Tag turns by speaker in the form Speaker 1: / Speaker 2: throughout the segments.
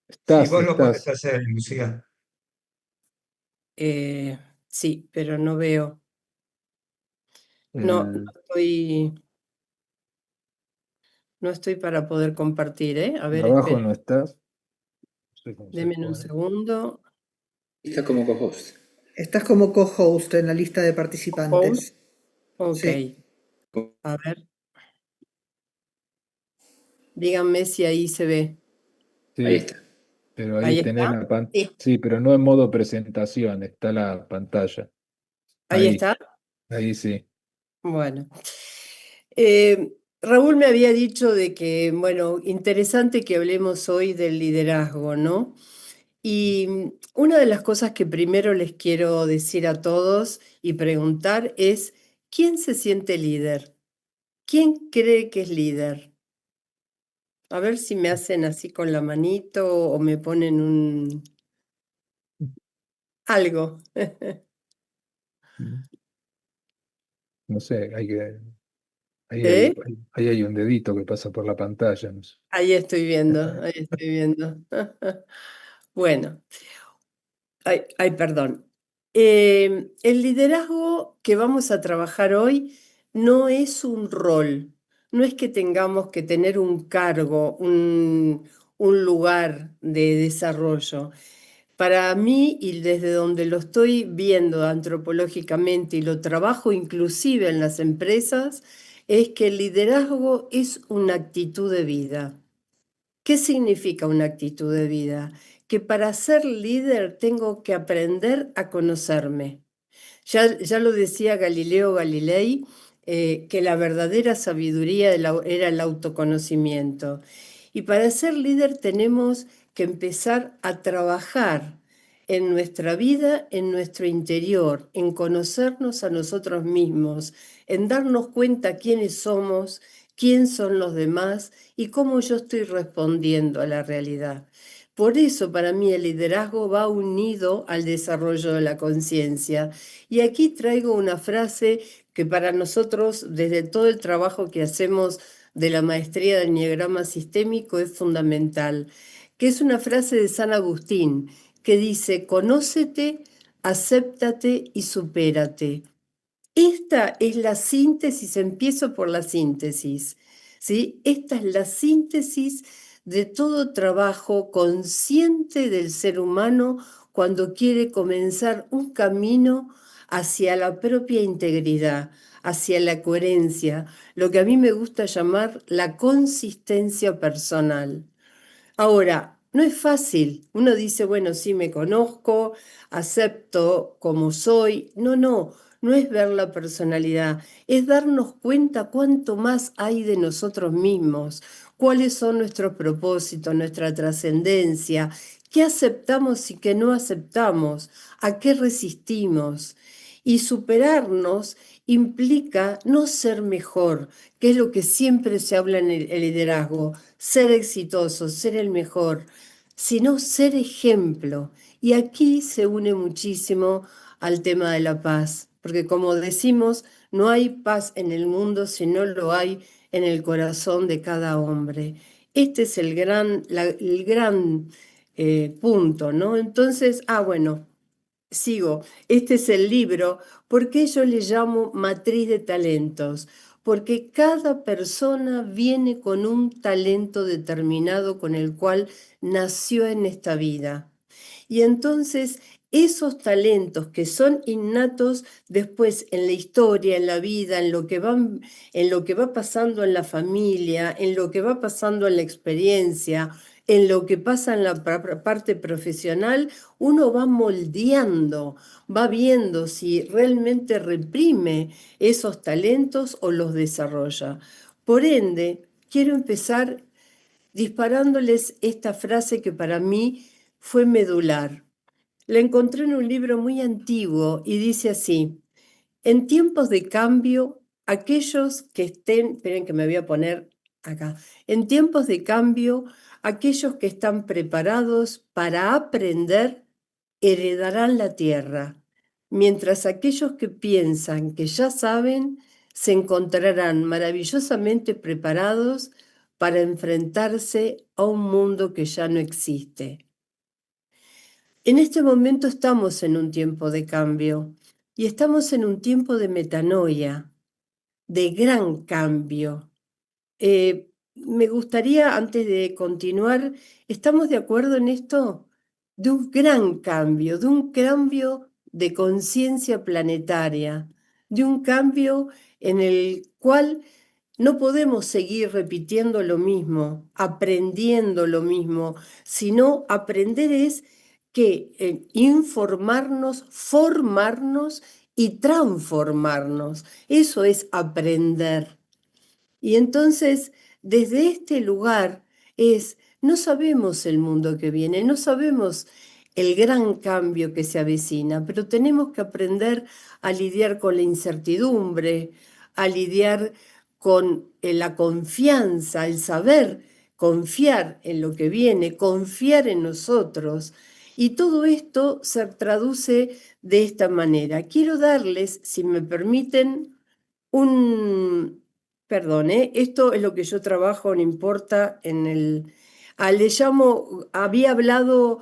Speaker 1: Si
Speaker 2: Estás,
Speaker 1: vos lo podés
Speaker 2: estás.
Speaker 1: hacer, Lucía.
Speaker 3: Eh, sí, pero no veo. No,
Speaker 2: El,
Speaker 3: no estoy para poder compartir, ¿eh? A ver,
Speaker 2: abajo
Speaker 3: espera,
Speaker 2: no estás. No sé cómo se
Speaker 3: denme un
Speaker 2: pone.
Speaker 3: segundo.
Speaker 4: Está como co-host.
Speaker 5: Estás como co-host en la lista de
Speaker 3: Host,
Speaker 5: participantes.
Speaker 3: ok.
Speaker 5: Sí.
Speaker 3: A ver, díganme si ahí se ve.
Speaker 4: Ahí
Speaker 2: Sí,
Speaker 4: está.
Speaker 2: pero ahí
Speaker 3: ¿Ahí
Speaker 2: tenés
Speaker 3: está?
Speaker 2: la pantalla.
Speaker 3: Sí,
Speaker 2: Sí, pero no en modo presentación, está la pantalla.
Speaker 3: ahí
Speaker 2: Ahí,
Speaker 3: está.
Speaker 2: ahí sí.
Speaker 3: Bueno. Raúl me había dicho de que, bueno, interesante que hablemos hoy del liderazgo, ¿no? Y una de las cosas que primero les quiero decir a todos y preguntar es, ¿quién se siente líder? ¿Quién cree que es líder? A ver si me hacen así con la manito o me ponen un algo.
Speaker 2: No sé,
Speaker 3: ¿Eh?
Speaker 2: ahí hay un dedito que pasa por la pantalla. No sé.
Speaker 3: Ahí estoy viendo, ahí estoy viendo. Bueno, ay, perdón. El liderazgo que vamos a trabajar hoy no es un rol, no es que tengamos que tener un cargo, un lugar de desarrollo. Para mí, y desde donde lo estoy viendo antropológicamente y lo trabajo inclusive en las empresas, es que el liderazgo es una actitud de vida. ¿Qué significa una actitud de vida? Que para ser líder tengo que aprender a conocerme. Ya lo decía Galileo Galilei, que la verdadera sabiduría era el autoconocimiento. Y para ser líder tenemos que empezar a trabajar en nuestra vida, en nuestro interior, en conocernos a nosotros mismos, en darnos cuenta quiénes somos, quién son los demás y cómo yo estoy respondiendo a la realidad. Por eso para mí el liderazgo va unido al desarrollo de la conciencia. Y aquí traigo una frase que para nosotros, desde todo el trabajo que hacemos de la maestría del enneagrama sistémico, es fundamental, que es una frase de San Agustín, que dice, conócete, acéptate y supérate. Esta es la síntesis, empiezo por la síntesis, ¿sí? Esta es la síntesis de todo trabajo consciente del ser humano cuando quiere comenzar un camino hacia la propia integridad, hacia la coherencia, lo que a mí me gusta llamar la consistencia personal. Ahora, no es fácil. Uno dice, bueno, sí, me conozco, acepto como soy. No es ver la personalidad, es darnos cuenta cuánto más hay de nosotros mismos, cuáles son nuestros propósitos, nuestra trascendencia, qué aceptamos y qué no aceptamos, a qué resistimos. Y superarnos implica no ser mejor, que es lo que siempre se habla en el liderazgo, ser exitoso, ser el mejor, sino ser ejemplo. Y aquí se une muchísimo al tema de la paz, porque como decimos, no hay paz en el mundo si no lo hay en el corazón de cada hombre. Este es el gran punto, ¿no? Entonces, bueno, sigo. Este es el libro. ¿Por qué yo le llamo matriz de talentos? Porque cada persona viene con un talento determinado con el cual nació en esta vida. Y entonces esos talentos que son innatos después en la historia, en la vida, en lo que va pasando en la familia, en lo que va pasando en la experiencia, en lo que pasa en la parte profesional, uno va moldeando, va viendo si realmente reprime esos talentos o los desarrolla. Por ende, quiero empezar disparándoles esta frase que para mí fue medular. La encontré en un libro muy antiguo y dice así, en tiempos de cambio, aquellos que estén, esperen que me voy a poner acá, en tiempos de cambio, aquellos que están preparados para aprender heredarán la tierra, mientras aquellos que piensan que ya saben se encontrarán maravillosamente preparados para enfrentarse a un mundo que ya no existe. En este momento estamos en un tiempo de cambio y estamos en un tiempo de metanoia, de gran cambio. Me gustaría, antes de continuar, ¿estamos de acuerdo en esto? De un gran cambio, de un cambio de conciencia planetaria, de un cambio en el cual no podemos seguir repitiendo lo mismo, aprendiendo lo mismo, sino aprender es que informarnos, formarnos y transformarnos. Eso es aprender. Y entonces, desde este lugar no sabemos el mundo que viene, no sabemos el gran cambio que se avecina, pero tenemos que aprender a lidiar con la incertidumbre, a lidiar con la confianza, el saber confiar en lo que viene, confiar en nosotros. Y todo esto se traduce de esta manera. Quiero darles, si me permiten, perdón, esto es lo que yo trabajo, no importa, le llamo, había hablado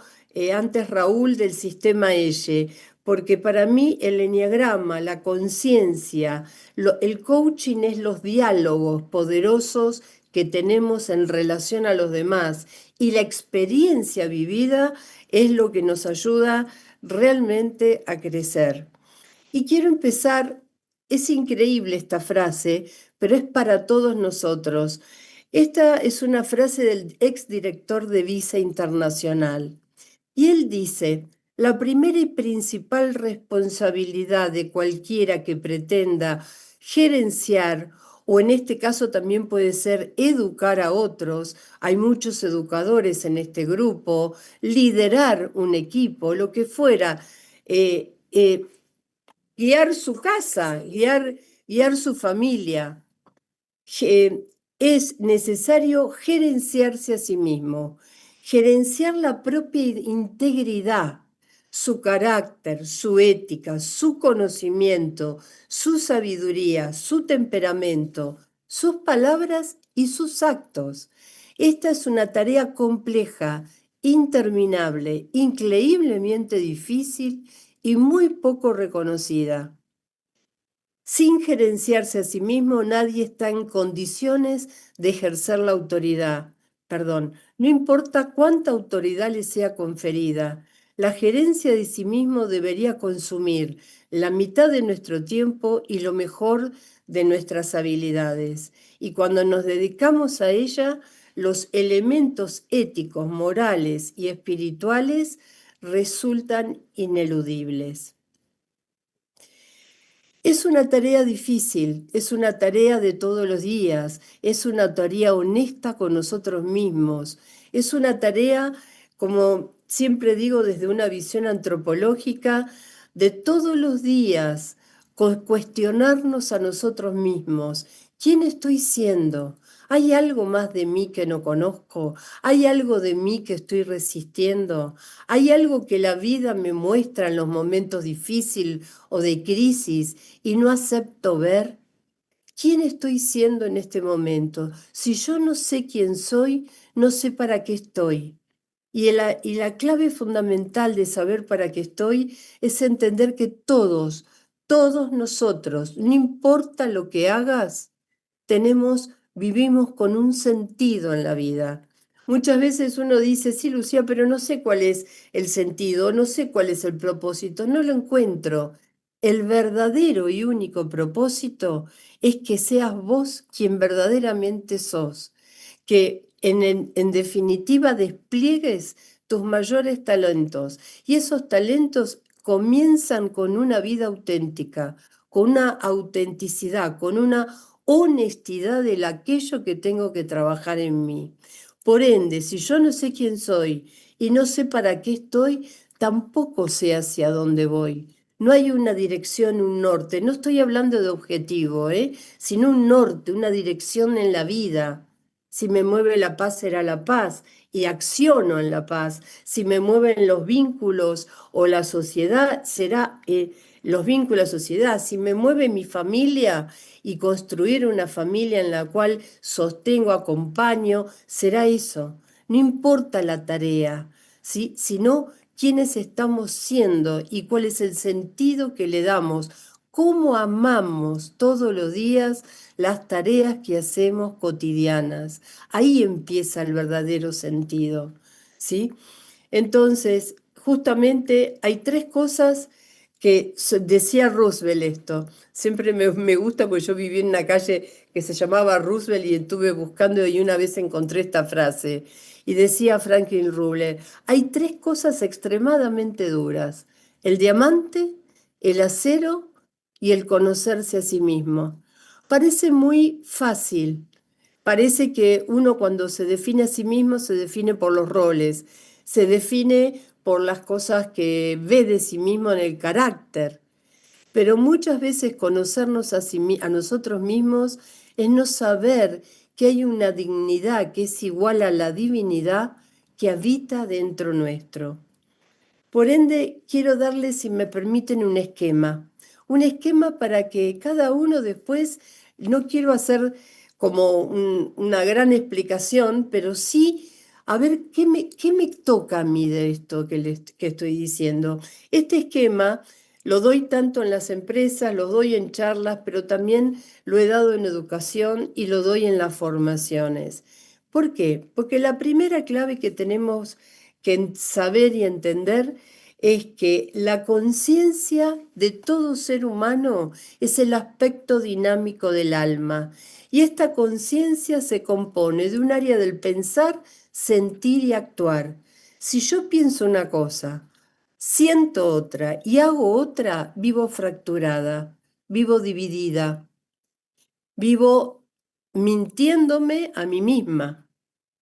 Speaker 3: antes Raúl del sistema EYE, porque para mí el eneagrama, la conciencia, el coaching es los diálogos poderosos que tenemos en relación a los demás y la experiencia vivida es lo que nos ayuda realmente a crecer. Y quiero empezar, es increíble esta frase, pero es para todos nosotros. Esta es una frase del exdirector de Visa Internacional. Y él dice, la primera y principal responsabilidad de cualquiera que pretenda gerenciar, o en este caso también puede ser educar a otros, hay muchos educadores en este grupo, liderar un equipo, lo que fuera, guiar su casa, guiar su familia. Es necesario gerenciarse a sí mismo, gerenciar la propia integridad, su carácter, su ética, su conocimiento, su sabiduría, su temperamento, sus palabras y sus actos. Esta es una tarea compleja, interminable, increíblemente difícil y muy poco reconocida. Sin gerenciarse a sí mismo, nadie está en condiciones de ejercer la autoridad. Perdón, no importa cuánta autoridad le sea conferida, la gerencia de sí mismo debería consumir la mitad de nuestro tiempo y lo mejor de nuestras habilidades. Y cuando nos dedicamos a ella, los elementos éticos, morales y espirituales resultan ineludibles. Es una tarea difícil, es una tarea de todos los días, es una tarea honesta con nosotros mismos, es una tarea, como siempre digo, desde una visión antropológica, de todos los días, cuestionarnos a nosotros mismos. ¿Quién estoy siendo? ¿Hay algo más de mí que no conozco? ¿Hay algo de mí que estoy resistiendo? ¿Hay algo que la vida me muestra en los momentos difíciles o de crisis y no acepto ver? ¿Quién estoy siendo en este momento? Si yo no sé quién soy, no sé para qué estoy. Y la clave fundamental de saber para qué estoy es entender que todos nosotros, no importa lo que hagas, vivimos con un sentido en la vida. Muchas veces uno dice, sí, Lucía, pero no sé cuál es el sentido, no sé cuál es el propósito, no lo encuentro. El verdadero y único propósito es que seas vos quien verdaderamente sos, que en definitiva despliegues tus mayores talentos y esos talentos comienzan con una vida auténtica, con una autenticidad, con una honestidad de aquello que tengo que trabajar en mí. Por ende, si yo no sé quién soy y no sé para qué estoy, tampoco sé hacia dónde voy. No hay una dirección, un norte. No estoy hablando de objetivo, sino un norte, una dirección en la vida. Si me mueve la paz, será la paz y acciono en la paz. Si me mueven los vínculos o la sociedad, será los vínculos a sociedad, si me mueve mi familia y construir una familia en la cual sostengo, acompaño, será eso. No importa la tarea, ¿sí? Sino quiénes estamos siendo y cuál es el sentido que le damos, cómo amamos todos los días las tareas que hacemos cotidianas. Ahí empieza el verdadero sentido, ¿sí? Entonces, justamente hay tres cosas que decía Roosevelt esto. Siempre me gusta porque yo viví en una calle que se llamaba Roosevelt y estuve buscando y una vez encontré esta frase. Y decía Franklin Roosevelt, hay tres cosas extremadamente duras: el diamante, el acero y el conocerse a sí mismo. Parece muy fácil. Parece que uno cuando se define a sí mismo se define por los roles, se define por las cosas que ve de sí mismo en el carácter, pero muchas veces conocernos a nosotros mismos es no saber que hay una dignidad que es igual a la divinidad que habita dentro nuestro. Por ende, quiero darles, si me permiten, un esquema para que cada uno después, no quiero hacer como una gran explicación, pero sí a ver qué me toca a mí de esto que estoy diciendo. Este esquema lo doy tanto en las empresas, lo doy en charlas, pero también lo he dado en educación y lo doy en las formaciones. ¿Por qué? Porque la primera clave que tenemos que saber y entender es que la conciencia de todo ser humano es el aspecto dinámico del alma. Y esta conciencia se compone de un área del pensar, sentir y actuar. Si yo pienso una cosa, siento otra y hago otra, vivo fracturada, vivo dividida, vivo mintiéndome a mí misma,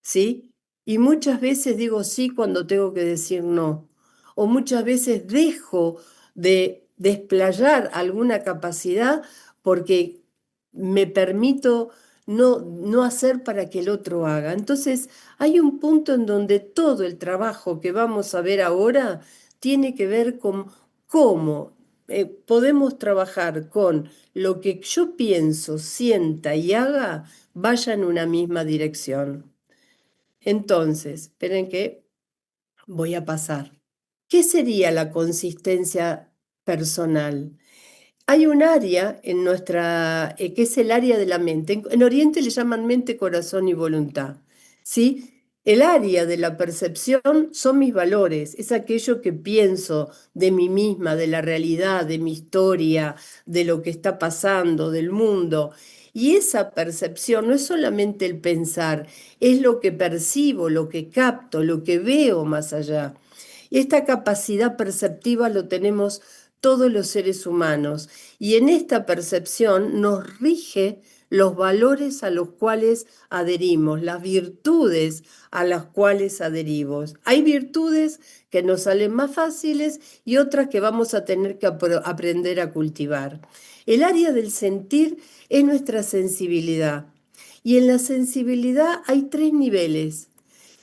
Speaker 3: ¿sí? Y muchas veces digo sí cuando tengo que decir no. O muchas veces dejo de desplayar alguna capacidad porque me permito no hacer para que el otro haga. Entonces, hay un punto en donde todo el trabajo que vamos a ver ahora tiene que ver con cómo podemos trabajar con lo que yo pienso, sienta y haga vaya en una misma dirección. Entonces, esperen que voy a pasar. ¿Qué sería la consistencia personal? Hay un área en nuestra, que es el área de la mente. En Oriente le llaman mente, corazón y voluntad. ¿Sí? El área de la percepción son mis valores, es aquello que pienso de mí misma, de la realidad, de mi historia, de lo que está pasando, del mundo. Y esa percepción no es solamente el pensar, es lo que percibo, lo que capto, lo que veo más allá. Y esta capacidad perceptiva lo tenemos todos los seres humanos. Y en esta percepción nos rige los valores a los cuales adherimos, las virtudes a las cuales adherimos. Hay virtudes que nos salen más fáciles y otras que vamos a tener que aprender a cultivar. El área del sentir es nuestra sensibilidad. Y en la sensibilidad hay tres niveles.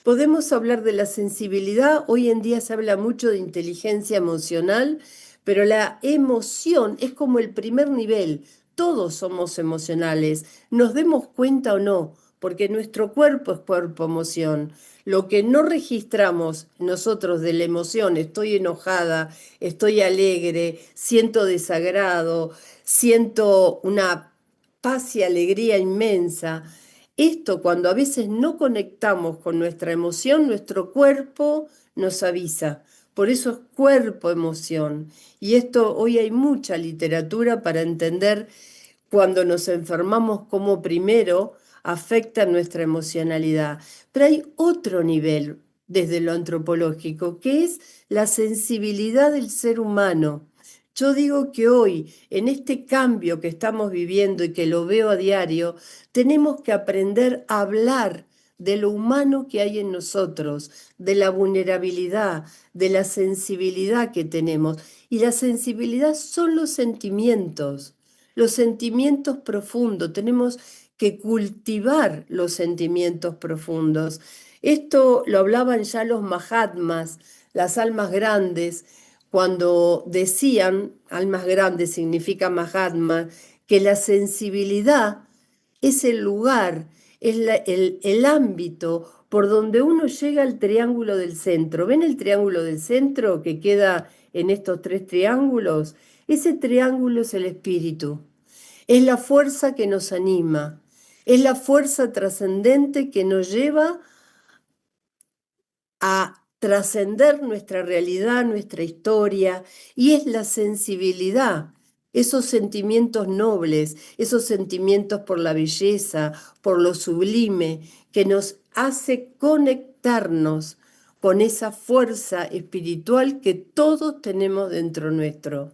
Speaker 3: Podemos hablar de la sensibilidad, hoy en día se habla mucho de inteligencia emocional, pero la emoción es como el primer nivel. Todos somos emocionales, nos demos cuenta o no, porque nuestro cuerpo es cuerpo-emoción. Lo que no registramos nosotros de la emoción, estoy enojada, estoy alegre, siento desagrado, siento una paz y alegría inmensa. Esto, cuando a veces no conectamos con nuestra emoción, nuestro cuerpo nos avisa. Por eso es cuerpo-emoción. Y esto, hoy hay mucha literatura para entender cuando nos enfermamos cómo primero afecta nuestra emocionalidad. Pero hay otro nivel desde lo antropológico, que es la sensibilidad del ser humano. Yo digo que hoy, en este cambio que estamos viviendo y que lo veo a diario, tenemos que aprender a hablar de lo humano que hay en nosotros, de la vulnerabilidad, de la sensibilidad que tenemos. Y la sensibilidad son los sentimientos profundos. Tenemos que cultivar los sentimientos profundos. Esto lo hablaban ya los Mahatmas, las almas grandes, cuando decían, almas grandes significa Mahatma, que la sensibilidad es el lugar, es el ámbito por donde uno llega al triángulo del centro. ¿Ven el triángulo del centro que queda en estos tres triángulos? Ese triángulo es el espíritu, es la fuerza que nos anima, es la fuerza trascendente que nos lleva a trascender nuestra realidad, nuestra historia, y es la sensibilidad, esos sentimientos nobles, esos sentimientos por la belleza, por lo sublime, que nos hace conectarnos con esa fuerza espiritual que todos tenemos dentro nuestro.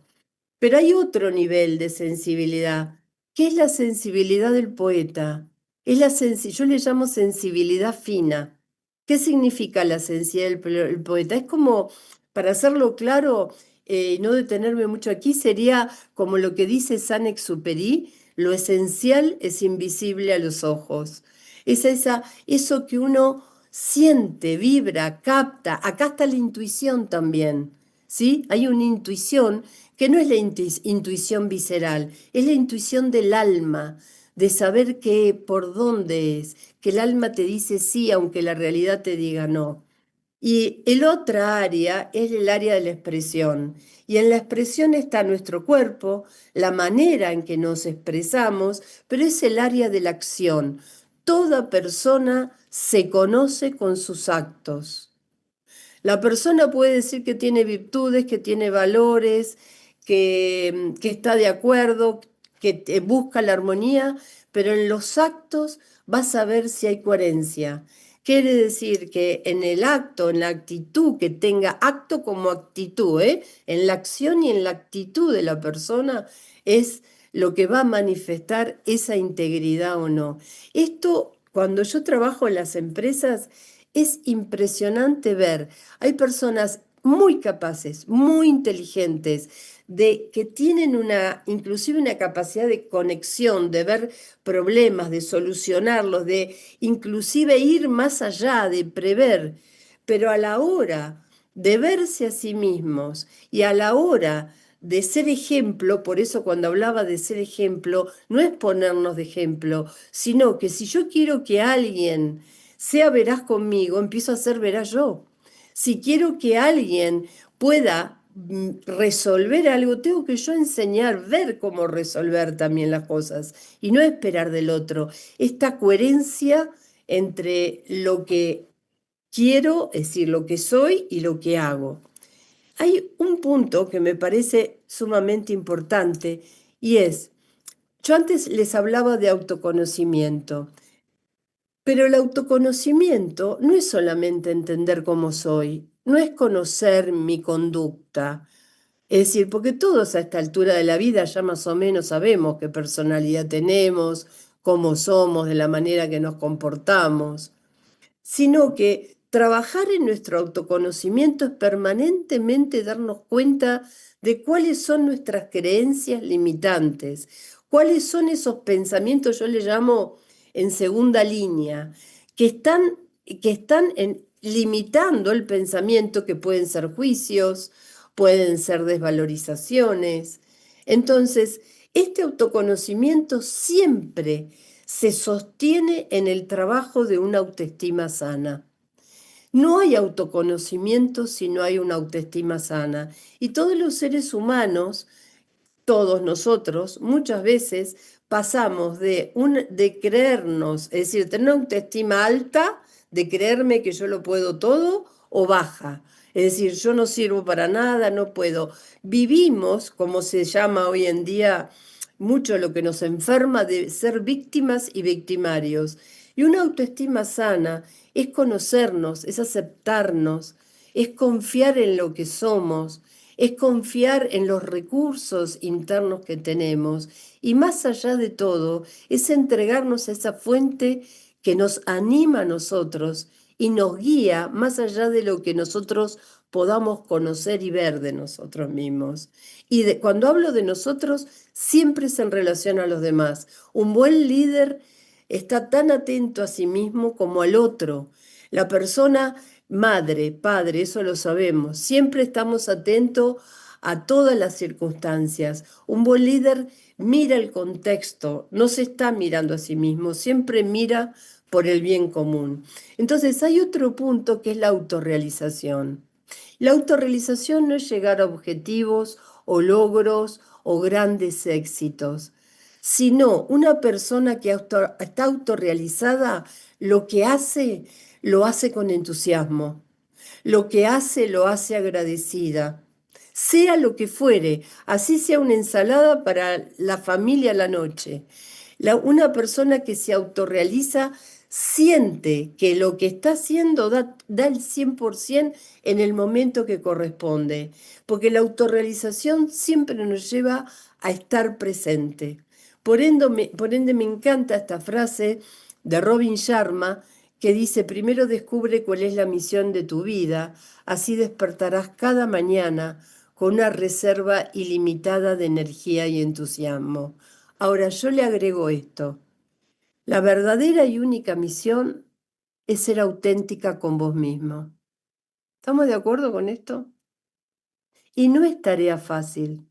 Speaker 3: Pero hay otro nivel de sensibilidad, que es la sensibilidad del poeta. Es yo le llamo sensibilidad fina. ¿Qué significa la sensibilidad del poeta? Es como, para hacerlo claro, no detenerme mucho aquí, sería como lo que dice Saint-Exupéry: lo esencial es invisible a los ojos. Es eso que uno siente, vibra, capta. Acá está la intuición también, ¿sí? Hay una intuición que no es la intuición visceral, es la intuición del alma, de saber por dónde es, que el alma te dice sí, aunque la realidad te diga no. Y el otra área es el área de la expresión. Y en la expresión está nuestro cuerpo, la manera en que nos expresamos, pero es el área de la acción. Toda persona se conoce con sus actos. La persona puede decir que tiene virtudes, que tiene valores, que está de acuerdo, que busca la armonía, pero en los actos vas a ver si hay coherencia. Quiere decir que en el acto, en la actitud, que tenga acto como actitud, en la acción y en la actitud de la persona, es lo que va a manifestar esa integridad o no. Esto, cuando yo trabajo en las empresas, es impresionante ver. Hay personas muy capaces, muy inteligentes, que tienen inclusive una capacidad de conexión, de ver problemas, de solucionarlos, de inclusive ir más allá, de prever. Pero a la hora de verse a sí mismos y a la hora de ser ejemplo, por eso cuando hablaba de ser ejemplo, no es ponernos de ejemplo, sino que si yo quiero que alguien sea veraz conmigo, empiezo a ser veraz yo. Si quiero que alguien pueda resolver algo, tengo que yo enseñar, ver cómo resolver también las cosas y no esperar del otro. Esta coherencia entre lo que quiero, es decir, lo que soy y lo que hago. Hay un punto que me parece sumamente importante y yo antes les hablaba de autoconocimiento. Pero el autoconocimiento no es solamente entender cómo soy, no es conocer mi conducta. Es decir, porque todos a esta altura de la vida ya más o menos sabemos qué personalidad tenemos, cómo somos, de la manera que nos comportamos, sino que trabajar en nuestro autoconocimiento es permanentemente darnos cuenta de cuáles son nuestras creencias limitantes, cuáles son esos pensamientos, yo le llamo en segunda línea, que están limitando el pensamiento, que pueden ser juicios, pueden ser desvalorizaciones. Entonces, este autoconocimiento siempre se sostiene en el trabajo de una autoestima sana. No hay autoconocimiento si no hay una autoestima sana. Y todos los seres humanos, todos nosotros, muchas veces pasamos de creernos, es decir, tener una autoestima alta, de creerme que yo lo puedo todo, o baja. Es decir, yo no sirvo para nada, no puedo. Vivimos, como se llama hoy en día mucho lo que nos enferma, de ser víctimas y victimarios. Y una autoestima sana es conocernos, es aceptarnos, es confiar en lo que somos, es confiar en los recursos internos que tenemos y más allá de todo es entregarnos a esa fuente que nos anima a nosotros y nos guía más allá de lo que nosotros podamos conocer y ver de nosotros mismos. Y cuando hablo de nosotros, siempre es en relación a los demás. Un buen líder está tan atento a sí mismo como al otro. La persona madre, padre, eso lo sabemos. Siempre estamos atentos a todas las circunstancias. Un buen líder mira el contexto, no se está mirando a sí mismo, siempre mira por el bien común. Entonces hay otro punto que es la autorrealización. La autorrealización no es llegar a objetivos o logros o grandes éxitos, sino una persona que está autorrealizada, lo que hace, lo hace con entusiasmo. Lo que hace, lo hace agradecida. Sea lo que fuere, así sea una ensalada para la familia a la noche. Una persona que se autorrealiza siente que lo que está haciendo da el 100% en el momento que corresponde, porque la autorrealización siempre nos lleva a estar presente. Por ende me encanta esta frase de Robin Sharma que dice: primero descubre cuál es la misión de tu vida, así despertarás cada mañana con una reserva ilimitada de energía y entusiasmo. Ahora yo le agrego esto: la verdadera y única misión es ser auténtica con vos mismo. ¿Estamos de acuerdo con esto? Y no es tarea fácil.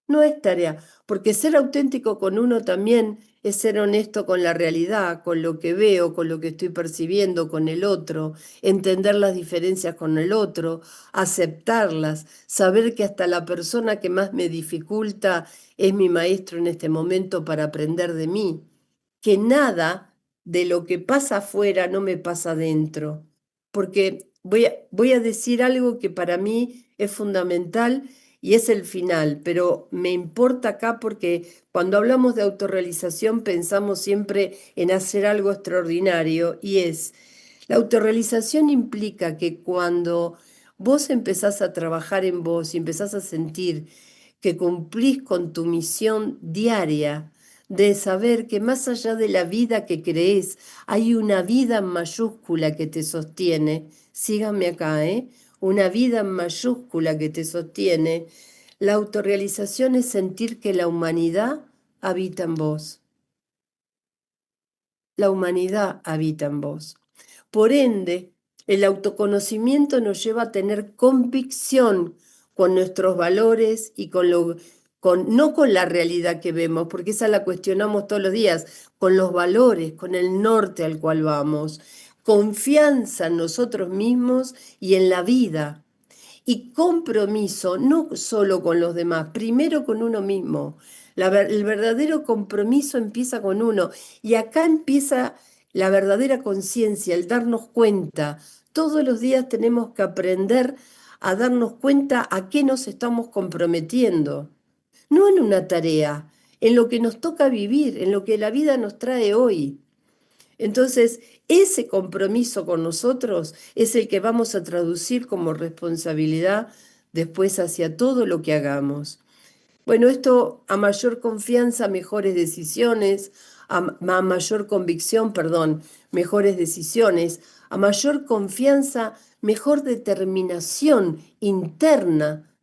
Speaker 3: No es tarea, porque ser auténtico con uno también es ser honesto con la realidad, con lo que veo, con lo que estoy percibiendo, con el otro, entender las diferencias con el otro, aceptarlas, saber que hasta la persona que más me dificulta es mi maestro en este momento para aprender de mí, que nada de lo que pasa afuera no me pasa adentro, porque voy a decir algo que para mí es fundamental y es el final, pero me importa acá porque cuando hablamos de autorrealización pensamos siempre en hacer algo extraordinario y la autorrealización implica que cuando vos empezás a trabajar en vos y empezás a sentir que cumplís con tu misión diaria de saber que más allá de la vida que creés, hay una vida en mayúscula que te sostiene. Síganme acá, ¿eh? Una vida en mayúscula que te sostiene. La autorrealización es sentir que la humanidad habita en vos. La humanidad habita en vos. Por ende, el autoconocimiento nos lleva a tener convicción con nuestros valores y no con la realidad que vemos, porque esa la cuestionamos todos los días, con los valores, con el norte al cual vamos. Confianza en nosotros mismos y en la vida. Y compromiso, no solo con los demás, primero con uno mismo. El verdadero compromiso empieza con uno. Y acá empieza la verdadera conciencia, el darnos cuenta. Todos los días tenemos que aprender a darnos cuenta a qué nos estamos comprometiendo. No en una tarea, en lo que nos toca vivir, en lo que la vida nos trae hoy. Entonces, ese compromiso con nosotros es el que vamos a traducir como responsabilidad después hacia todo lo que hagamos. Bueno, esto a mayor confianza, mejores decisiones, a mayor convicción, perdón, mejores decisiones, a mayor confianza, mejor determinación interna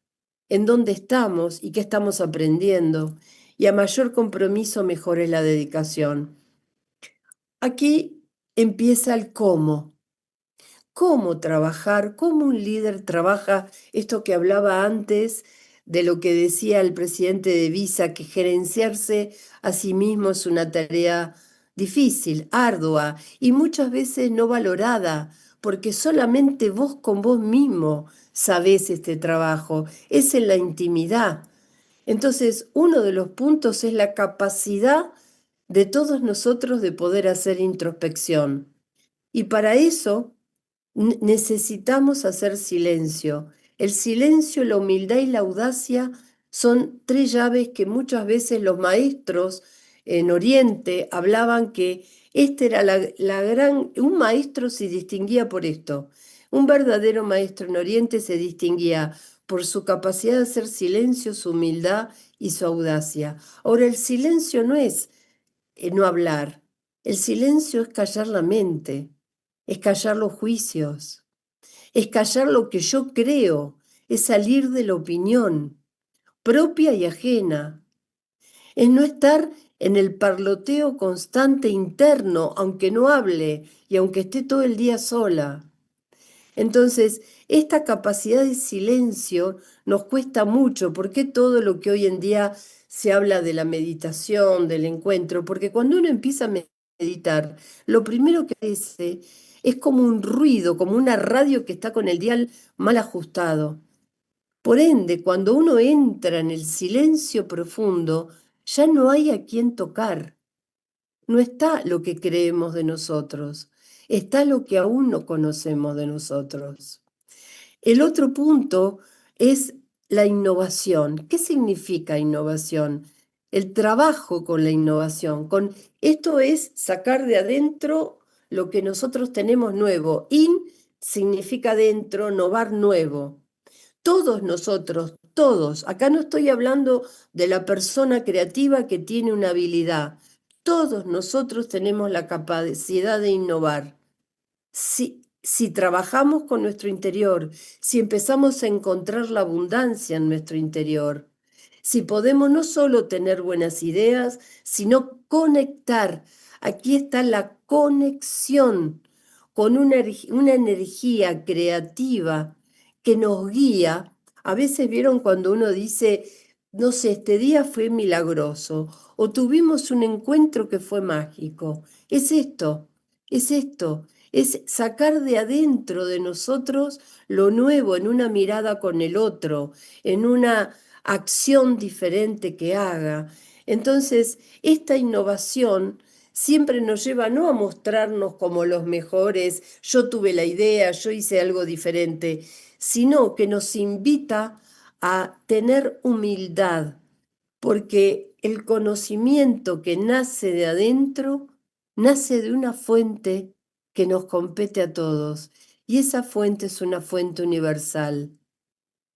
Speaker 3: en dónde estamos y qué estamos aprendiendo, y a mayor compromiso, mejor es la dedicación. Aquí empieza el cómo. Cómo trabajar, cómo un líder trabaja esto que hablaba antes de lo que decía el presidente de Visa, que gerenciarse a sí mismo es una tarea difícil, ardua y muchas veces no valorada, porque solamente vos con vos mismo sabés este trabajo, es en la intimidad. Entonces, uno de los puntos es la capacidad de todos nosotros de poder hacer introspección. Y para eso necesitamos hacer silencio. El silencio, la humildad y la audacia son tres llaves que muchas veces los maestros en Oriente hablaban que este era un maestro se distinguía por esto. Un verdadero maestro en Oriente se distinguía por su capacidad de hacer silencio, su humildad y su audacia. Ahora, el silencio no es no hablar. El silencio es callar la mente, es callar los juicios, es callar lo que yo creo, es salir de la opinión propia y ajena, es no estar en el parloteo constante interno, aunque no hable y aunque esté todo el día sola. Entonces, esta capacidad de silencio nos cuesta mucho. ¿Por qué todo lo que hoy en día se habla de la meditación, del encuentro? Porque cuando uno empieza a meditar, lo primero que hace es como un ruido, como una radio que está con el dial mal ajustado. Por ende, cuando uno entra en el silencio profundo, ya no hay a quien tocar. No está lo que creemos de nosotros, está lo que aún no conocemos de nosotros. El otro punto es la innovación. ¿Qué significa innovación? El trabajo con la innovación. Esto es sacar de adentro lo que nosotros tenemos nuevo. In significa dentro, novar nuevo. Todos nosotros, todos, acá no estoy hablando de la persona creativa que tiene una habilidad. Todos nosotros tenemos la capacidad de innovar. Si trabajamos con nuestro interior, si empezamos a encontrar la abundancia en nuestro interior, si podemos no solo tener buenas ideas, sino conectar. Aquí está la conexión con una energía creativa que nos guía. A veces vieron cuando uno dice, no sé, este día fue milagroso o tuvimos un encuentro que fue mágico. Es esto, es esto. Es sacar de adentro de nosotros lo nuevo en una mirada con el otro, en una acción diferente que haga. Entonces, esta innovación siempre nos lleva no a mostrarnos como los mejores, yo tuve la idea, yo hice algo diferente, sino que nos invita a tener humildad, porque el conocimiento que nace de adentro nace de una fuente que nos compete a todos, y esa fuente es una fuente universal,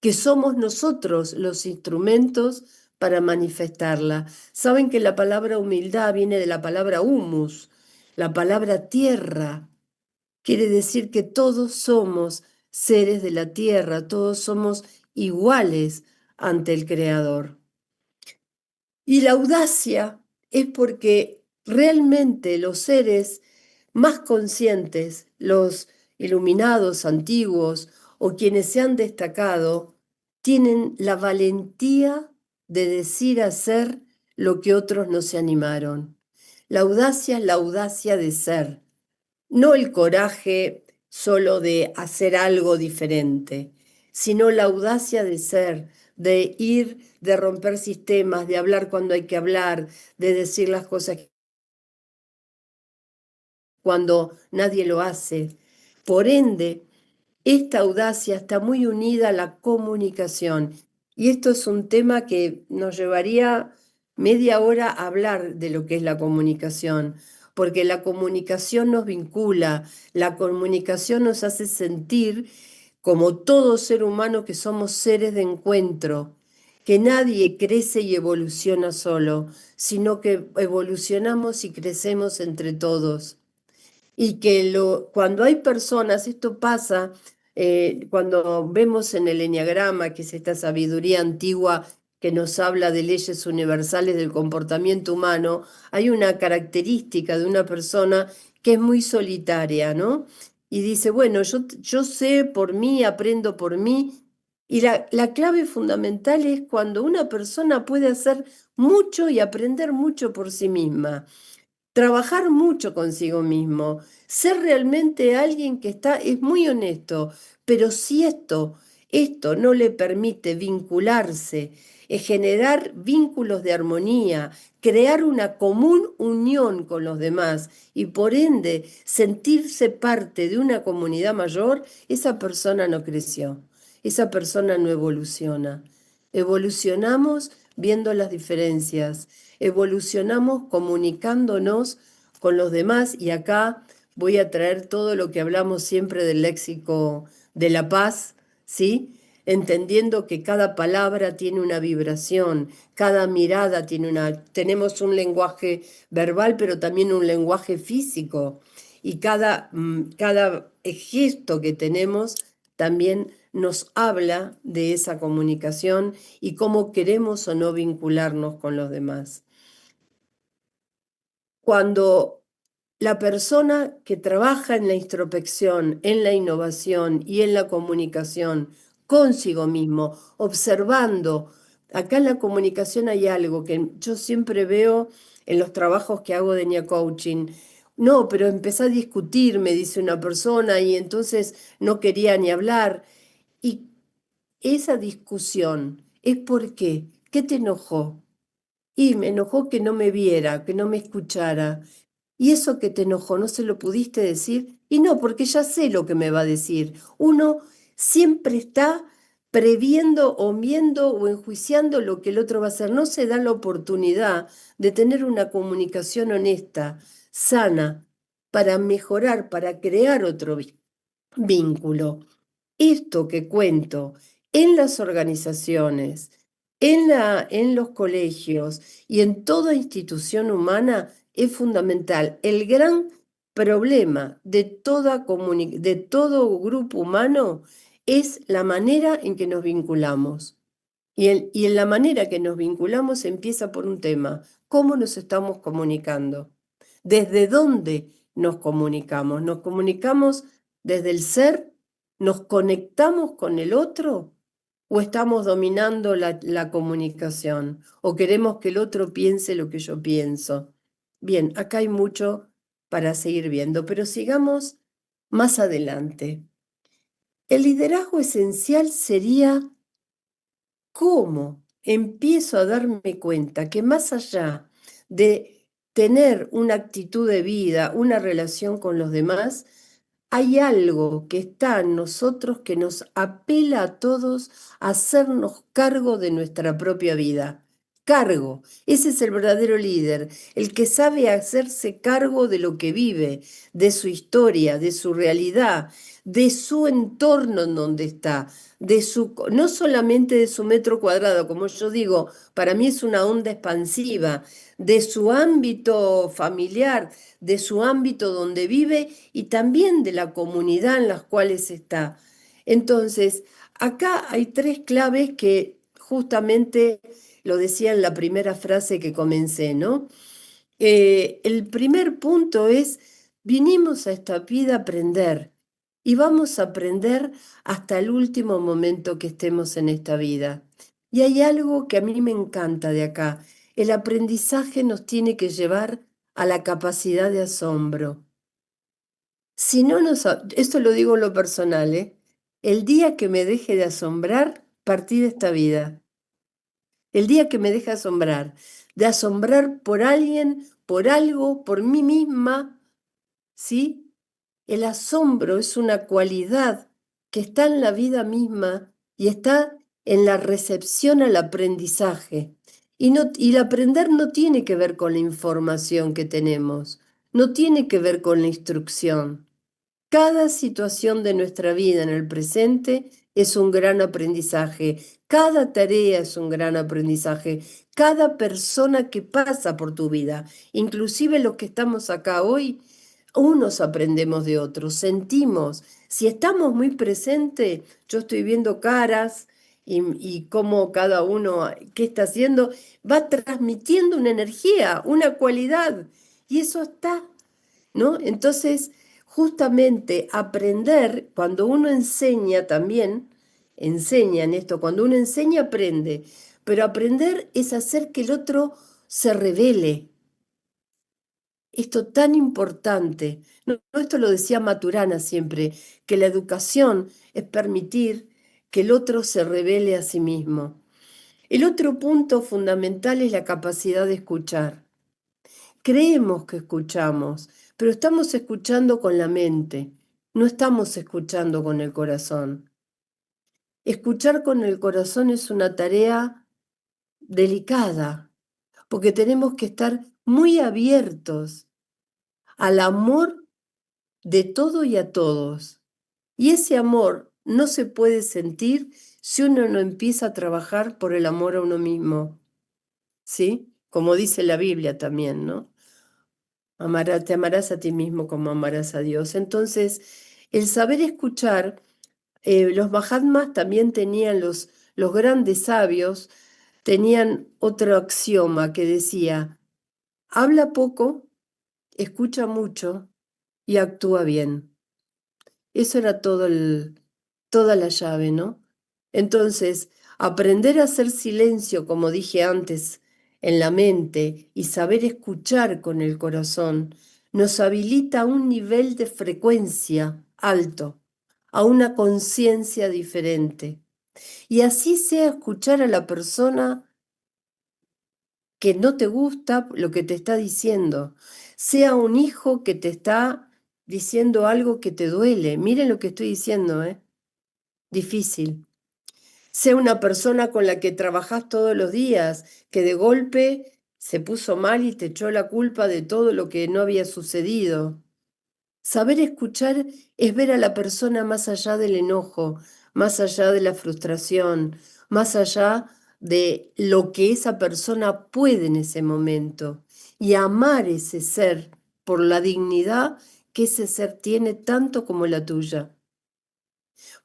Speaker 3: que somos nosotros los instrumentos para manifestarla. Saben que la palabra humildad viene de la palabra humus, la palabra tierra. Quiere decir que todos somos seres de la tierra, todos somos iguales ante el Creador. Y la audacia es porque realmente los seres más conscientes, los iluminados antiguos o quienes se han destacado, tienen la valentía de decir hacer lo que otros no se animaron. La audacia es la audacia de ser, no el coraje solo de hacer algo diferente, sino la audacia de ser, de ir, de romper sistemas, de hablar cuando hay que hablar, de decir las cosas cuando nadie lo hace. Por ende, esta audacia está muy unida a la comunicación. Y esto es un tema que nos llevaría media hora a hablar de lo que es la comunicación, porque la comunicación nos vincula, la comunicación nos hace sentir como todo ser humano que somos seres de encuentro, que nadie crece y evoluciona solo, sino que evolucionamos y crecemos entre todos. Y que cuando hay personas, esto pasa cuando vemos en el eneagrama, que es esta sabiduría antigua que nos habla de leyes universales del comportamiento humano, hay una característica de una persona que es muy solitaria, ¿no? Y dice, bueno, yo sé por mí, aprendo por mí. Y la clave fundamental es cuando una persona puede hacer mucho y aprender mucho por sí misma, trabajar mucho consigo mismo, ser realmente alguien que es muy honesto, pero si esto no le permite vincularse, generar vínculos de armonía, crear una común unión con los demás y por ende sentirse parte de una comunidad mayor, esa persona no creció, esa persona no evoluciona. Evolucionamos viendo las diferencias, evolucionamos comunicándonos con los demás y acá voy a traer todo lo que hablamos siempre del léxico de la paz, ¿sí? Entendiendo que cada palabra tiene una vibración, cada mirada tenemos un lenguaje verbal, pero también un lenguaje físico, y cada gesto que tenemos también nos habla de esa comunicación y cómo queremos o no vincularnos con los demás. Cuando la persona que trabaja en la introspección, en la innovación y en la comunicación consigo mismo, observando, acá en la comunicación hay algo que yo siempre veo en los trabajos que hago de Nia Coaching. No, pero empecé a discutir, me dice una persona, y entonces no quería ni hablar. Y esa discusión es ¿por qué? ¿Qué te enojó? Y me enojó que no me viera, que no me escuchara. ¿Y eso que te enojó no se lo pudiste decir? Y no, porque ya sé lo que me va a decir. Uno siempre está previendo o viendo o enjuiciando lo que el otro va a hacer. No se da la oportunidad de tener una comunicación honesta, sana, para mejorar, para crear otro vínculo. Esto que cuento en las organizaciones, en los colegios y en toda institución humana es fundamental. El gran problema de de todo grupo humano es la manera en que nos vinculamos. Y en la manera que nos vinculamos empieza por un tema: ¿cómo nos estamos comunicando? ¿Desde dónde nos comunicamos? ¿Nos comunicamos desde el ser? ¿Nos conectamos con el otro? ¿O estamos dominando la comunicación? ¿O queremos que el otro piense lo que yo pienso? Bien, acá hay mucho para seguir viendo, pero sigamos más adelante. El liderazgo esencial sería cómo empiezo a darme cuenta que más allá de tener una actitud de vida, una relación con los demás, hay algo que está en nosotros que nos apela a todos a hacernos cargo de nuestra propia vida. Cargo, ese es el verdadero líder, el que sabe hacerse cargo de lo que vive, de su historia, de su realidad, de su entorno en donde está, no solamente de su metro cuadrado, como yo digo, para mí es una onda expansiva, de su ámbito familiar, de su ámbito donde vive y también de la comunidad en las cuales está. Entonces, acá hay tres claves que justamente lo decía en la primera frase que comencé, ¿no? El primer punto es: vinimos a esta vida a aprender y vamos a aprender hasta el último momento que estemos en esta vida. Y hay algo que a mí me encanta de acá: el aprendizaje nos tiene que llevar a la capacidad de asombro. Si no esto lo digo en lo personal, ¿eh? El día que me deje de asombrar, partí de esta vida. El día que me deje de asombrar por alguien, por algo, por mí misma, ¿sí? El asombro es una cualidad que está en la vida misma y está en la recepción al aprendizaje. Y el aprender no tiene que ver con la información que tenemos, no tiene que ver con la instrucción. Cada situación de nuestra vida en el presente es un gran aprendizaje. Cada tarea es un gran aprendizaje. Cada persona que pasa por tu vida, inclusive los que estamos acá hoy, unos aprendemos de otros, sentimos. Si estamos muy presentes, yo estoy viendo caras y cómo cada uno, qué está haciendo, va transmitiendo una energía, una cualidad. Y eso está, ¿no? Entonces, justamente aprender, cuando uno enseña también, enseña en esto, cuando uno enseña aprende, pero aprender es hacer que el otro se revele. Esto tan importante. No, esto lo decía Maturana siempre, que la educación es permitir que el otro se revele a sí mismo. El otro punto fundamental es la capacidad de escuchar. Creemos que escuchamos, pero estamos escuchando con la mente, no estamos escuchando con el corazón. Escuchar con el corazón es una tarea delicada, porque tenemos que estar muy abiertos al amor de todo y a todos. Y ese amor no se puede sentir si uno no empieza a trabajar por el amor a uno mismo, ¿sí? Como dice la Biblia también, ¿no? Te amarás a ti mismo como amarás a Dios. Entonces, el saber escuchar, los Mahatmas también tenían, los grandes sabios, tenían otro axioma que decía: habla poco escucha mucho y actúa bien. Eso era toda la llave, ¿no? Entonces, aprender a hacer silencio, como dije antes, en la mente y saber escuchar con el corazón, nos habilita a un nivel de frecuencia alto, a una conciencia diferente. Y así sea escuchar a la persona que no te gusta lo que te está diciendo, sea un hijo que te está diciendo algo que te duele. Miren lo que estoy diciendo, ¿eh? Difícil. Sea una persona con la que trabajás todos los días, que de golpe se puso mal y te echó la culpa de todo lo que no había sucedido. Saber escuchar es ver a la persona más allá del enojo, más allá de la frustración, más allá de lo que esa persona puede en ese momento y amar ese ser por la dignidad que ese ser tiene tanto como la tuya.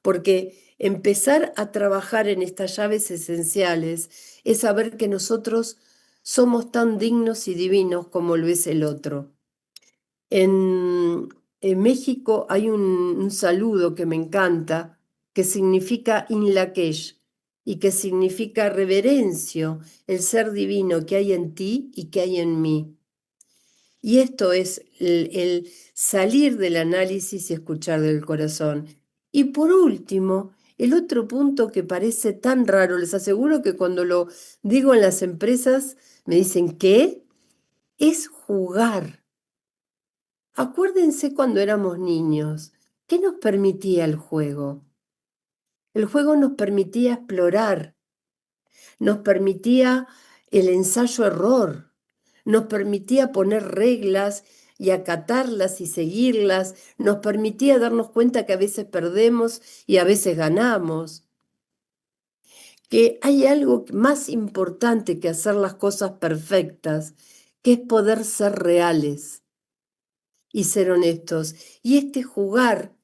Speaker 3: Porque empezar a trabajar en estas llaves esenciales es saber que nosotros somos tan dignos y divinos como lo es el otro. En, en México hay un saludo que me encanta, que significa Inlakesh y que significa reverencio, el ser divino que hay en ti y que hay en mí. Y esto es el salir del análisis y escuchar del corazón. Y por último, el otro punto que parece tan raro, les aseguro que cuando lo digo en las empresas me dicen, ¿qué? Es jugar. Acuérdense cuando éramos niños, ¿qué nos permitía el juego? El juego nos permitía explorar, nos permitía el ensayo-error, nos permitía poner reglas y acatarlas y seguirlas, nos permitía darnos cuenta que a veces perdemos y a veces ganamos, que hay algo más importante que hacer las cosas perfectas, que es poder ser reales y ser honestos. Y este jugar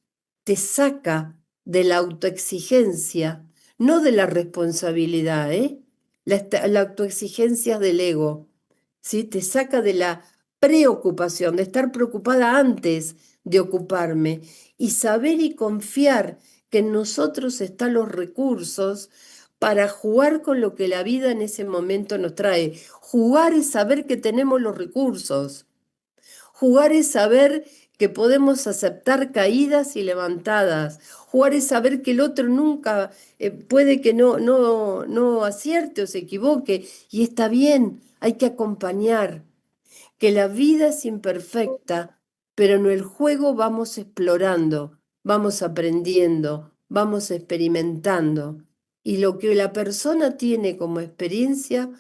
Speaker 3: te saca de la autoexigencia, no de la responsabilidad, ¿eh? La autoexigencia es del ego, ¿sí? Te saca de la preocupación, de estar preocupada antes de ocuparme y saber y confiar que en nosotros están los recursos para jugar con lo que la vida en ese momento nos trae. Jugar es saber que tenemos los recursos. Jugar es saber que podemos aceptar caídas y levantadas. Jugar es saber que el otro nunca puede que no acierte o se equivoque y está bien, hay que acompañar, que la vida es imperfecta, pero en el juego vamos explorando, vamos aprendiendo, vamos experimentando. Y lo que la persona tiene como experiencia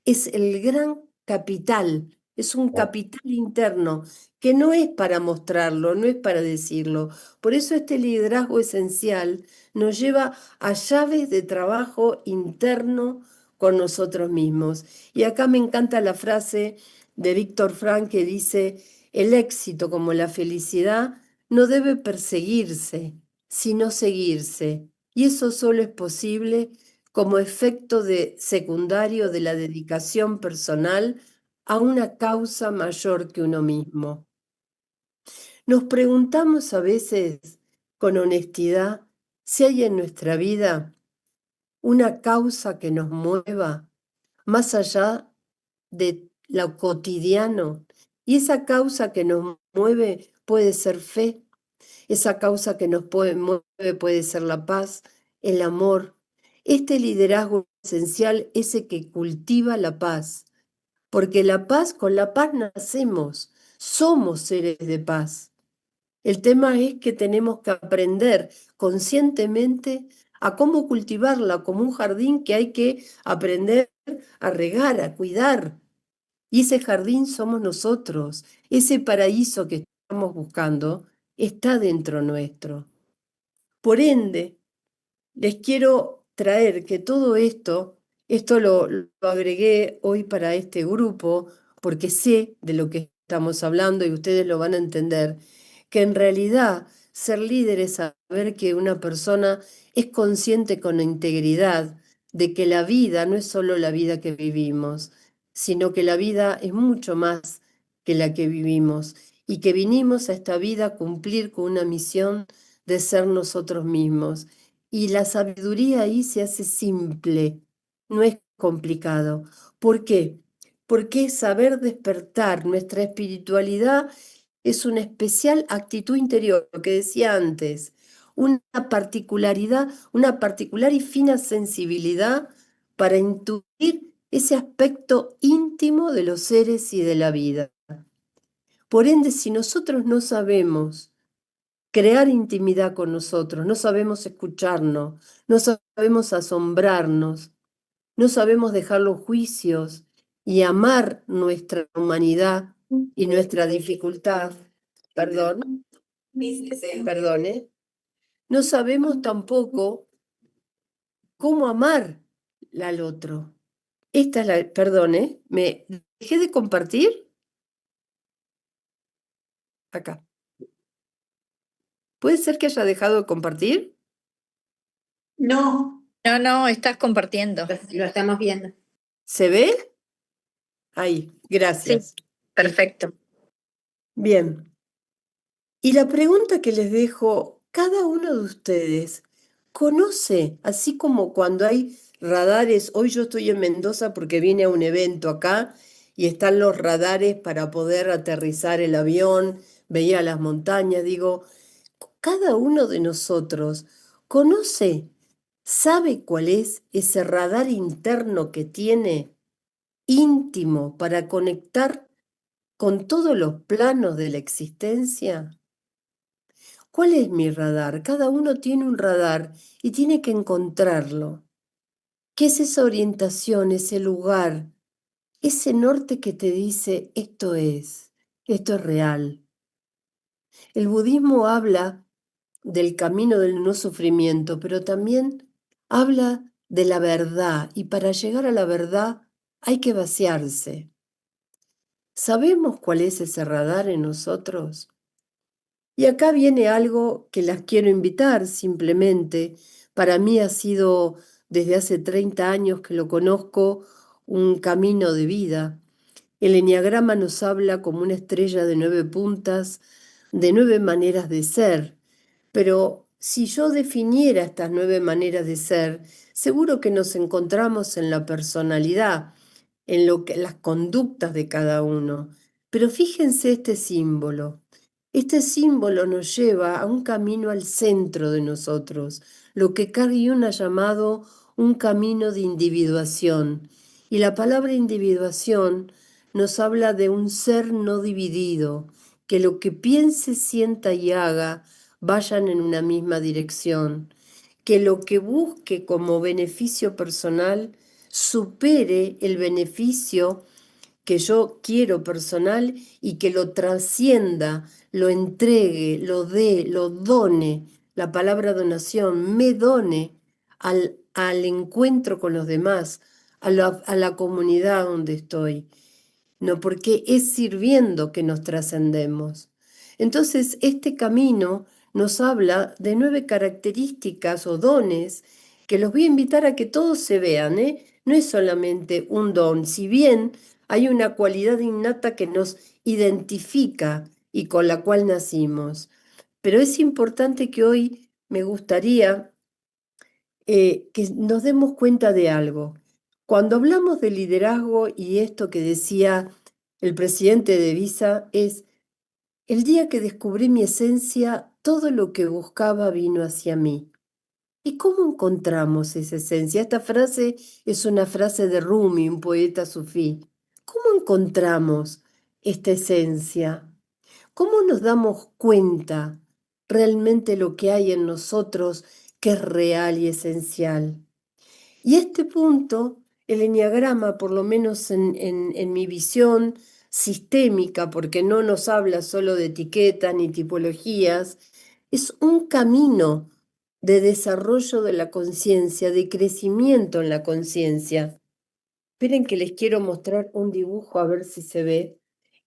Speaker 3: es el gran capital, es un capital interno que no es para mostrarlo, no es para decirlo. Por eso este liderazgo esencial nos lleva a llaves de trabajo interno con nosotros mismos. Y acá me encanta la frase de Víctor Frank que dice, el éxito como la felicidad no debe perseguirse, sino seguirse. Y eso solo es posible como efecto secundario de la dedicación personal a una causa mayor que uno mismo. Nos preguntamos a veces con honestidad si hay en nuestra vida una causa que nos mueva más allá de lo cotidiano. Y esa causa que nos mueve puede ser fe, esa causa que nos mueve puede ser la paz, el amor. Este liderazgo esencial es el que cultiva la paz, porque la paz, con la paz nacemos, somos seres de paz. El tema es que tenemos que aprender conscientemente a cómo cultivarla como un jardín que hay que aprender a regar, a cuidar. Y ese jardín somos nosotros. Ese paraíso que estamos buscando está dentro nuestro. Por ende, les quiero traer que todo esto lo agregué hoy para este grupo, porque sé de lo que estamos hablando y ustedes lo van a entender, que en realidad ser líder es saber que una persona es consciente con integridad de que la vida no es solo la vida que vivimos, sino que la vida es mucho más que la que vivimos y que vinimos a esta vida a cumplir con una misión de ser nosotros mismos. Y la sabiduría ahí se hace simple, no es complicado. ¿Por qué? Porque es saber despertar nuestra espiritualidad, es una especial actitud interior, lo que decía antes, una particularidad, una particular y fina sensibilidad para intuir ese aspecto íntimo de los seres y de la vida. Por ende, si nosotros no sabemos crear intimidad con nosotros, no sabemos escucharnos, no sabemos asombrarnos, no sabemos dejar los juicios y amar nuestra humanidad y nuestra dificultad, perdone, no sabemos tampoco cómo amar al otro. Esta es la, perdone, ¿me dejé de compartir? Acá. ¿Puede ser que haya dejado de compartir?
Speaker 1: No,
Speaker 6: No, estás compartiendo.
Speaker 1: lo estamos viendo.
Speaker 3: ¿Se ve? Ahí, gracias.
Speaker 6: Perfecto.
Speaker 3: Bien. Y la pregunta que les dejo, cada uno de ustedes conoce, así como cuando hay radares, hoy yo estoy en Mendoza porque vine a un evento acá y están los radares para poder aterrizar el avión, veía las montañas, digo, cada uno de nosotros conoce, sabe cuál es ese radar interno que tiene íntimo para conectar con todos los planos de la existencia. ¿Cuál es mi radar? Cada uno tiene un radar y tiene que encontrarlo. ¿Qué es esa orientación, ese lugar, ese norte que te dice esto es real? El budismo habla del camino del no sufrimiento, pero también habla de la verdad y para llegar a la verdad hay que vaciarse. ¿Sabemos cuál es ese radar en nosotros? Y acá viene algo que las quiero invitar simplemente. Para mí ha sido desde hace 30 años que lo conozco un camino de vida. El eneagrama nos habla como una estrella de 9 puntas, de 9 maneras de ser. Pero si yo definiera estas 9 maneras de ser, seguro que nos encontramos en la personalidad, en lo que, las conductas de cada uno. Pero fíjense este símbolo. Este símbolo nos lleva a un camino al centro de nosotros, lo que Carl Jung ha llamado un camino de individuación. Y la palabra individuación nos habla de un ser no dividido, que lo que piense, sienta y haga vayan en una misma dirección, que lo que busque como beneficio personal supere el beneficio que yo quiero personal y que lo trascienda, lo entregue, lo dé, lo done, la palabra donación, me done al encuentro con los demás, a la comunidad donde estoy. No, porque es sirviendo que nos trascendemos. Entonces, este camino nos habla de 9 características o dones que los voy a invitar a que todos se vean, ¿eh? No es solamente un don, si bien hay una cualidad innata que nos identifica y con la cual nacimos. Pero es importante que hoy me gustaría que nos demos cuenta de algo. Cuando hablamos de liderazgo y esto que decía el presidente de Visa es, el día que descubrí mi esencia, todo lo que buscaba vino hacia mí. ¿Y cómo encontramos esa esencia? Esta frase es una frase de Rumi, un poeta sufí. ¿Cómo encontramos esta esencia? ¿Cómo nos damos cuenta realmente lo que hay en nosotros que es real y esencial? Y este punto, el eneagrama, por lo menos en mi visión sistémica, porque no nos habla solo de etiquetas ni tipologías, es un camino de desarrollo de la conciencia, de crecimiento en la conciencia. Esperen que les quiero mostrar un dibujo a ver si se ve.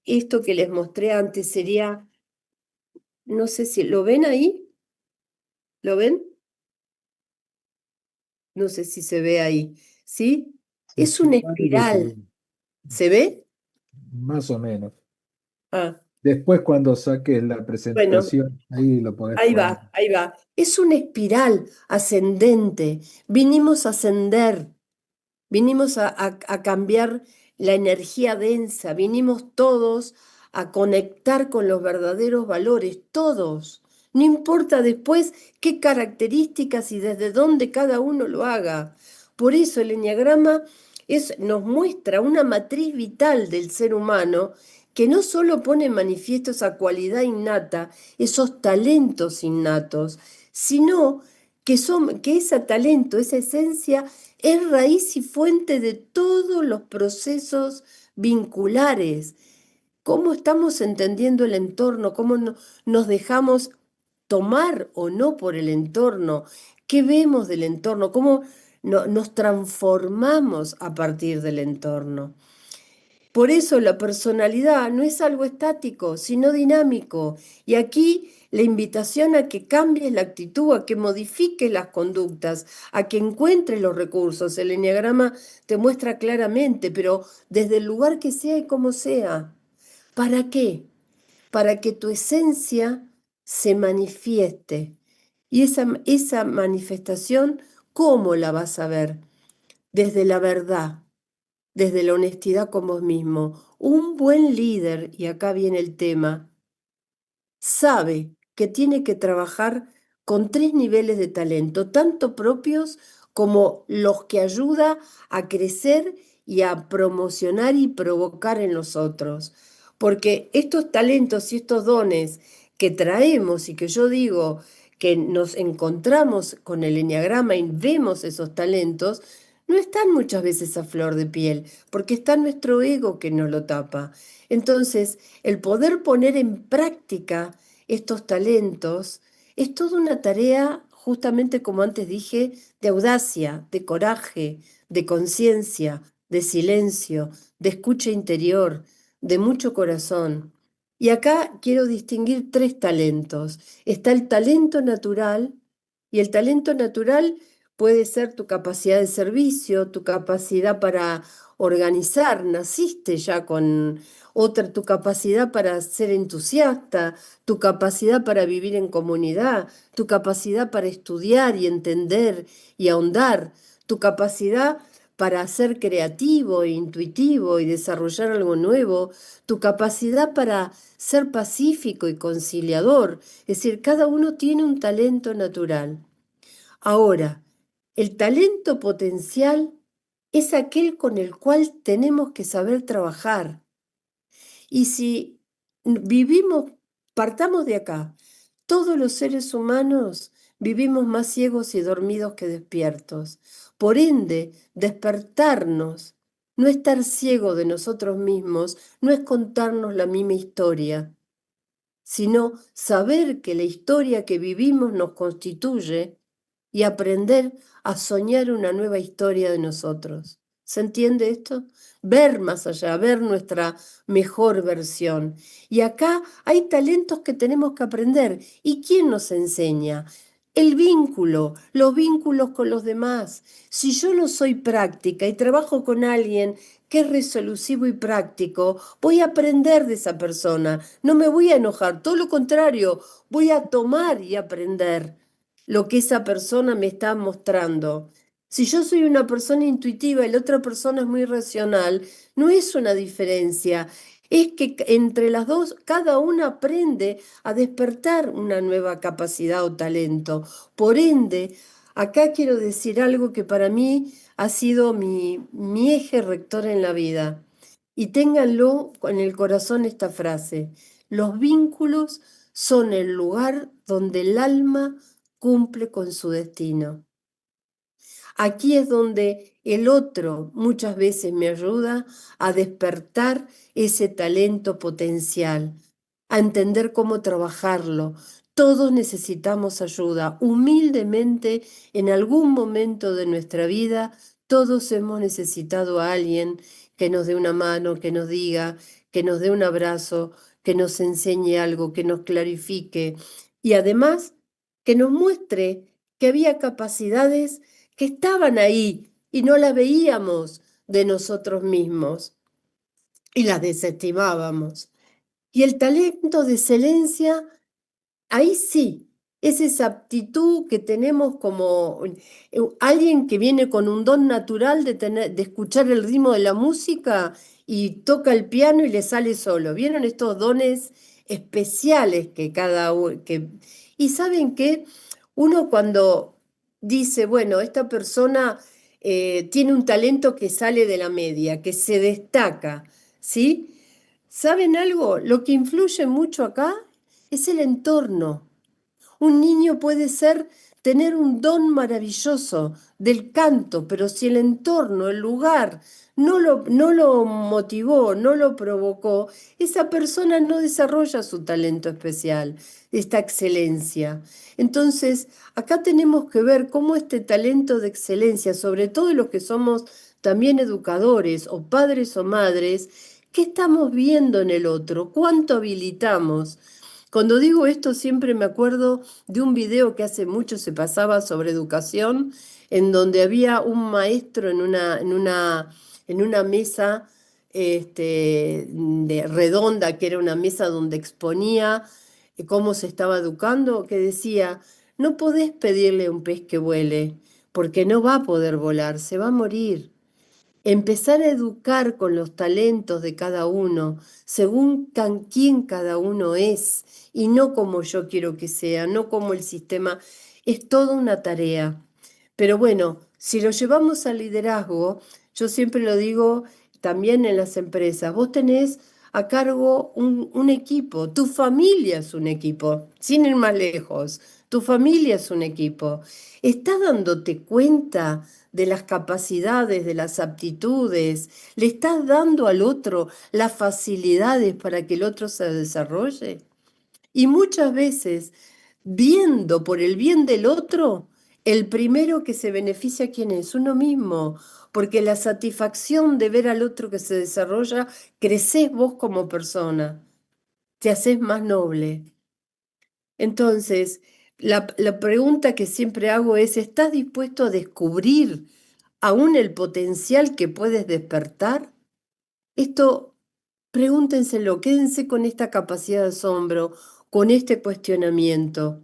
Speaker 3: Esto que les mostré antes sería, no sé si, ¿lo ven ahí? ¿Lo ven? No sé si se ve ahí, ¿sí? Es una espiral. ¿Se ve?
Speaker 2: Más o menos.
Speaker 3: Ah,
Speaker 2: Después cuando saques la
Speaker 3: bueno,
Speaker 2: presentación, ahí lo podés
Speaker 3: ahí
Speaker 2: poner.
Speaker 3: va, ahí va. Es una espiral ascendente. Vinimos a ascender. Vinimos a cambiar la energía densa, vinimos todos a conectar con los verdaderos valores, todos. No importa después qué características y desde dónde cada uno lo haga. Por eso el eneagrama nos muestra una matriz vital del ser humano que no solo pone en manifiesto esa cualidad innata, esos talentos innatos, sino que ese talento, esa esencia, es raíz y fuente de todos los procesos vinculares. Cómo estamos entendiendo el entorno, cómo nos dejamos tomar o no por el entorno, qué vemos del entorno, cómo nos transformamos a partir del entorno. Por eso la personalidad no es algo estático, sino dinámico. Y aquí la invitación a que cambies la actitud, a que modifiques las conductas, a que encuentres los recursos. El eneagrama te muestra claramente, pero desde el lugar que sea y como sea. ¿Para qué? Para que tu esencia se manifieste. Y esa manifestación, ¿cómo la vas a ver? Desde la verdad, desde la honestidad con vos mismo. Un buen líder, y acá viene el tema, sabe que tiene que trabajar con 3 niveles de talento, tanto propios como los que ayuda a crecer y a promocionar y provocar en los otros. Porque estos talentos y estos dones que traemos y que yo digo que nos encontramos con el eneagrama y vemos esos talentos, no están muchas veces a flor de piel, porque está nuestro ego que nos lo tapa. Entonces, el poder poner en práctica estos talentos es toda una tarea, justamente como antes dije, de audacia, de coraje, de conciencia, de silencio, de escucha interior, de mucho corazón. Y acá quiero distinguir 3 talentos. Está el talento natural, y el talento natural puede ser tu capacidad de servicio, tu capacidad para organizar, naciste ya con tu capacidad para ser entusiasta, tu capacidad para vivir en comunidad, tu capacidad para estudiar y entender y ahondar, tu capacidad para ser creativo e intuitivo y desarrollar algo nuevo, tu capacidad para ser pacífico y conciliador. Es decir, cada uno tiene un talento natural. Ahora, el talento potencial es aquel con el cual tenemos que saber trabajar. Y si vivimos, partamos de acá, todos los seres humanos vivimos más ciegos y dormidos que despiertos. Por ende, despertarnos, no estar ciego de nosotros mismos, no es contarnos la misma historia, sino saber que la historia que vivimos nos constituye y aprender a soñar una nueva historia de nosotros. ¿Se entiende esto? Ver más allá, ver nuestra mejor versión. Y acá hay talentos que tenemos que aprender. ¿Y quién nos enseña? El vínculo, los vínculos con los demás. Si yo no soy práctica y trabajo con alguien que es resolusivo y práctico, voy a aprender de esa persona. No me voy a enojar, todo lo contrario, voy a tomar y aprender lo que esa persona me está mostrando. Si yo soy una persona intuitiva y la otra persona es muy racional, no es una diferencia. Es que entre las dos, cada una aprende a despertar una nueva capacidad o talento. Por ende, acá quiero decir algo que para mí ha sido mi eje rector en la vida. Y ténganlo en el corazón esta frase. Los vínculos son el lugar donde el alma cumple con su destino. Aquí es donde el otro muchas veces me ayuda a despertar ese talento potencial, a entender cómo trabajarlo. Todos necesitamos ayuda. Humildemente, en algún momento de nuestra vida, todos hemos necesitado a alguien que nos dé una mano, que nos diga, que nos dé un abrazo, que nos enseñe algo, que nos clarifique y además que nos muestre que había capacidades que estaban ahí y no las veíamos de nosotros mismos y las desestimábamos. Y el talento de excelencia, ahí sí, es esa aptitud que tenemos como alguien que viene con un don natural de escuchar el ritmo de la música y toca el piano y le sale solo. ¿Vieron estos dones especiales que cada uno... Y ¿saben qué? Uno cuando dice, bueno, esta persona tiene un talento que sale de la media, que se destaca, ¿sí? ¿Saben algo? Lo que influye mucho acá es el entorno. Un niño puede tener un don maravilloso del canto, pero si el entorno, el lugar, no lo motivó, no lo provocó, esa persona no desarrolla su talento especial, esta excelencia. Entonces, acá tenemos que ver cómo este talento de excelencia, sobre todo los que somos también educadores o padres o madres, ¿qué estamos viendo en el otro? ¿Cuánto habilitamos? Cuando digo esto siempre me acuerdo de un video que hace mucho se pasaba sobre educación, en donde había un maestro en una mesa redonda, que era una mesa donde exponía cómo se estaba educando, que decía, no podés pedirle a un pez que vuele, porque no va a poder volar, se va a morir. Empezar a educar con los talentos de cada uno, según quién cada uno es, y no como yo quiero que sea, no como el sistema, es toda una tarea. Pero bueno, si lo llevamos al liderazgo, yo siempre lo digo también en las empresas, vos tenés a cargo un equipo, tu familia es un equipo, sin ir más lejos, tu familia es un equipo. ¿Estás dándote cuenta de las capacidades, de las aptitudes? ¿Le estás dando al otro las facilidades para que el otro se desarrolle? Y muchas veces, viendo por el bien del otro, el primero que se beneficia, ¿quién es? Uno mismo, porque la satisfacción de ver al otro que se desarrolla, creces vos como persona, te haces más noble. Entonces, la pregunta que siempre hago es, ¿estás dispuesto a descubrir aún el potencial que puedes despertar? Esto, pregúntenselo, quédense con esta capacidad de asombro, con este cuestionamiento.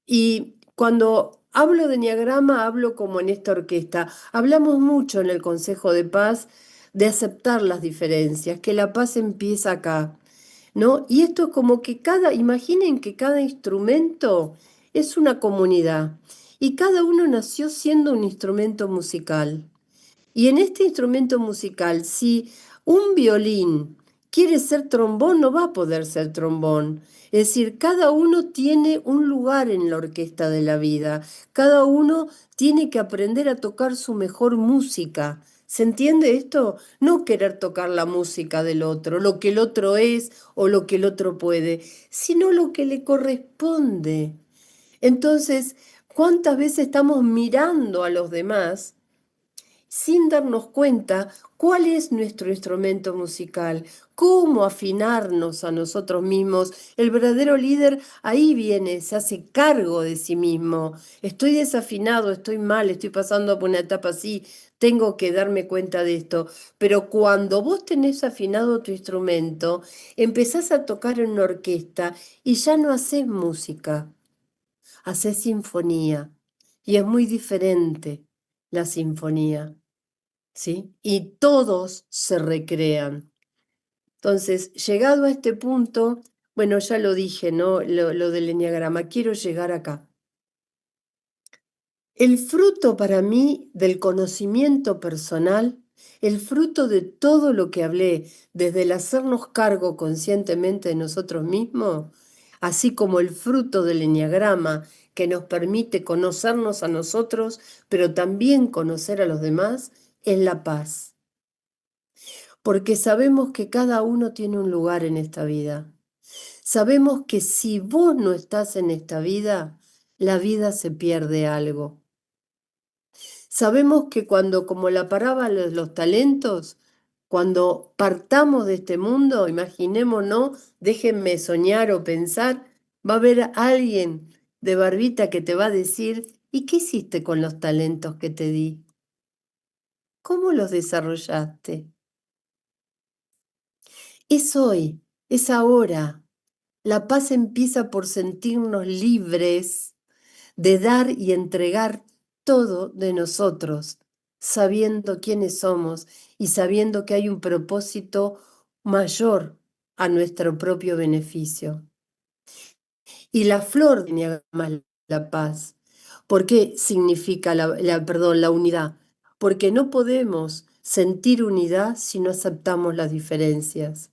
Speaker 3: Y cuando hablo de enneagrama, hablo como en esta orquesta. Hablamos mucho en el Consejo de Paz de aceptar las diferencias, que la paz empieza acá, ¿no? Y esto es como que imaginen que cada instrumento es una comunidad y cada uno nació siendo un instrumento musical. Y en este instrumento musical, si un violín quiere ser trombón, no va a poder ser trombón. Es decir, cada uno tiene un lugar en la orquesta de la vida. Cada uno tiene que aprender a tocar su mejor música. ¿Se entiende esto? No querer tocar la música del otro, lo que el otro es o lo que el otro puede, sino lo que le corresponde. Entonces, ¿cuántas veces estamos mirando a los demás sin darnos cuenta cuál es nuestro instrumento musical, cómo afinarnos a nosotros mismos? El verdadero líder ahí viene, se hace cargo de sí mismo. Estoy desafinado, estoy mal, estoy pasando por una etapa así, tengo que darme cuenta de esto. Pero cuando vos tenés afinado tu instrumento, empezás a tocar en una orquesta y ya no haces música, haces sinfonía. Y es muy diferente la sinfonía. ¿Sí? Y todos se recrean. Entonces, llegado a este punto, bueno, ya lo dije, ¿no? Lo del enneagrama, quiero llegar acá. El fruto para mí del conocimiento personal, el fruto de todo lo que hablé, desde el hacernos cargo conscientemente de nosotros mismos, así como el fruto del enneagrama que nos permite conocernos a nosotros, pero también conocer a los demás, es la paz. Porque sabemos que cada uno tiene un lugar en esta vida. Sabemos que si vos no estás en esta vida, la vida se pierde algo. Sabemos que cuando, como la parábola de los talentos, cuando partamos de este mundo, imaginémonos, déjenme soñar o pensar, va a haber alguien de barbita que te va a decir, ¿y qué hiciste con los talentos que te di? ¿Cómo los desarrollaste? Es hoy. Es ahora. La paz empieza por sentirnos libres de dar y entregar todo de nosotros, sabiendo quiénes somos y sabiendo que hay un propósito mayor a nuestro propio beneficio. Y la flor de Niagara, la paz. ¿Por qué significa la unidad? Porque no podemos sentir unidad si no aceptamos las diferencias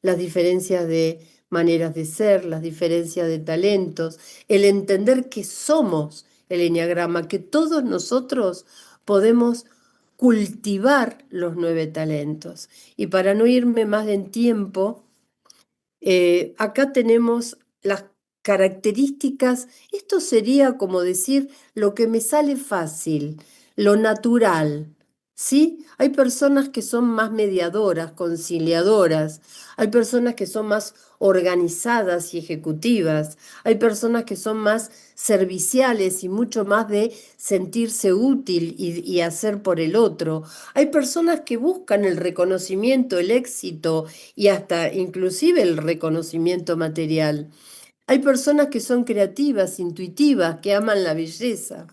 Speaker 3: de maneras de ser, las diferencias de talentos, el entender que somos el eneagrama, que todos nosotros podemos cultivar los 9 talentos. Y para no irme más en tiempo, acá tenemos las características, esto sería como decir lo que me sale fácil, lo natural, ¿sí? Hay personas que son más mediadoras, conciliadoras, hay personas que son más organizadas y ejecutivas, hay personas que son más serviciales y mucho más de sentirse útil y hacer por el otro. Hay personas que buscan el reconocimiento, el éxito y hasta inclusive el reconocimiento material. Hay personas que son creativas, intuitivas, que aman la belleza.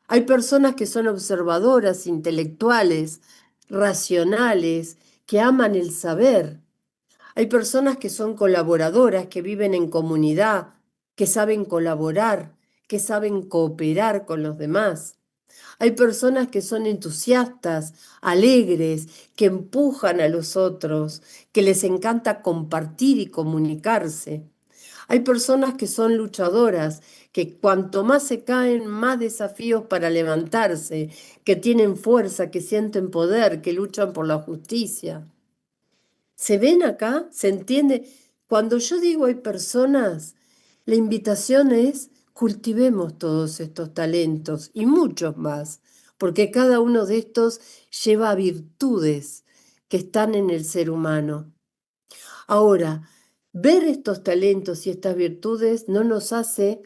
Speaker 3: Hay personas que son observadoras, intelectuales, racionales, que aman el saber. Hay personas que son colaboradoras, que viven en comunidad, que saben colaborar, que saben cooperar con los demás. Hay personas que son entusiastas, alegres, que empujan a los otros, que les encanta compartir y comunicarse. Hay personas que son luchadoras, que cuanto más se caen, más desafíos para levantarse, que tienen fuerza, que sienten poder, que luchan por la justicia. ¿Se ven acá? ¿Se entiende? Cuando yo digo hay personas, la invitación es cultivemos todos estos talentos y muchos más, porque cada uno de estos lleva virtudes que están en el ser humano. Ahora, ver estos talentos y estas virtudes no nos hace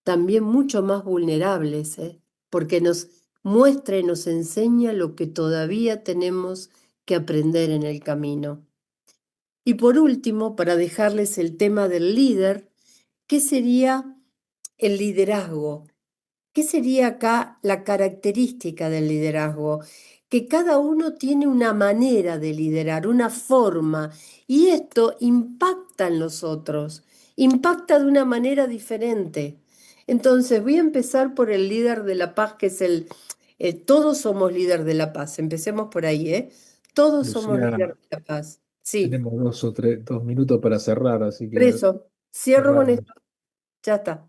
Speaker 3: también mucho más vulnerables, porque nos muestra y nos enseña lo que todavía tenemos que aprender en el camino. Y por último, para dejarles el tema del líder, ¿qué sería el liderazgo? ¿Qué sería acá la característica del liderazgo? Que cada uno tiene una manera de liderar, una forma, y esto impacta en los otros, impacta de una manera diferente. Entonces, voy a empezar por el líder de la paz, que es todos somos líder de la paz. Empecemos por ahí, ¿eh? Todos somos
Speaker 2: Lucía,
Speaker 3: líder de la paz. Sí.
Speaker 2: tenemos 2 minutos para cerrar, así
Speaker 3: Por
Speaker 2: que
Speaker 3: eso, cierro con
Speaker 2: cerramos.
Speaker 3: esto. Ya está.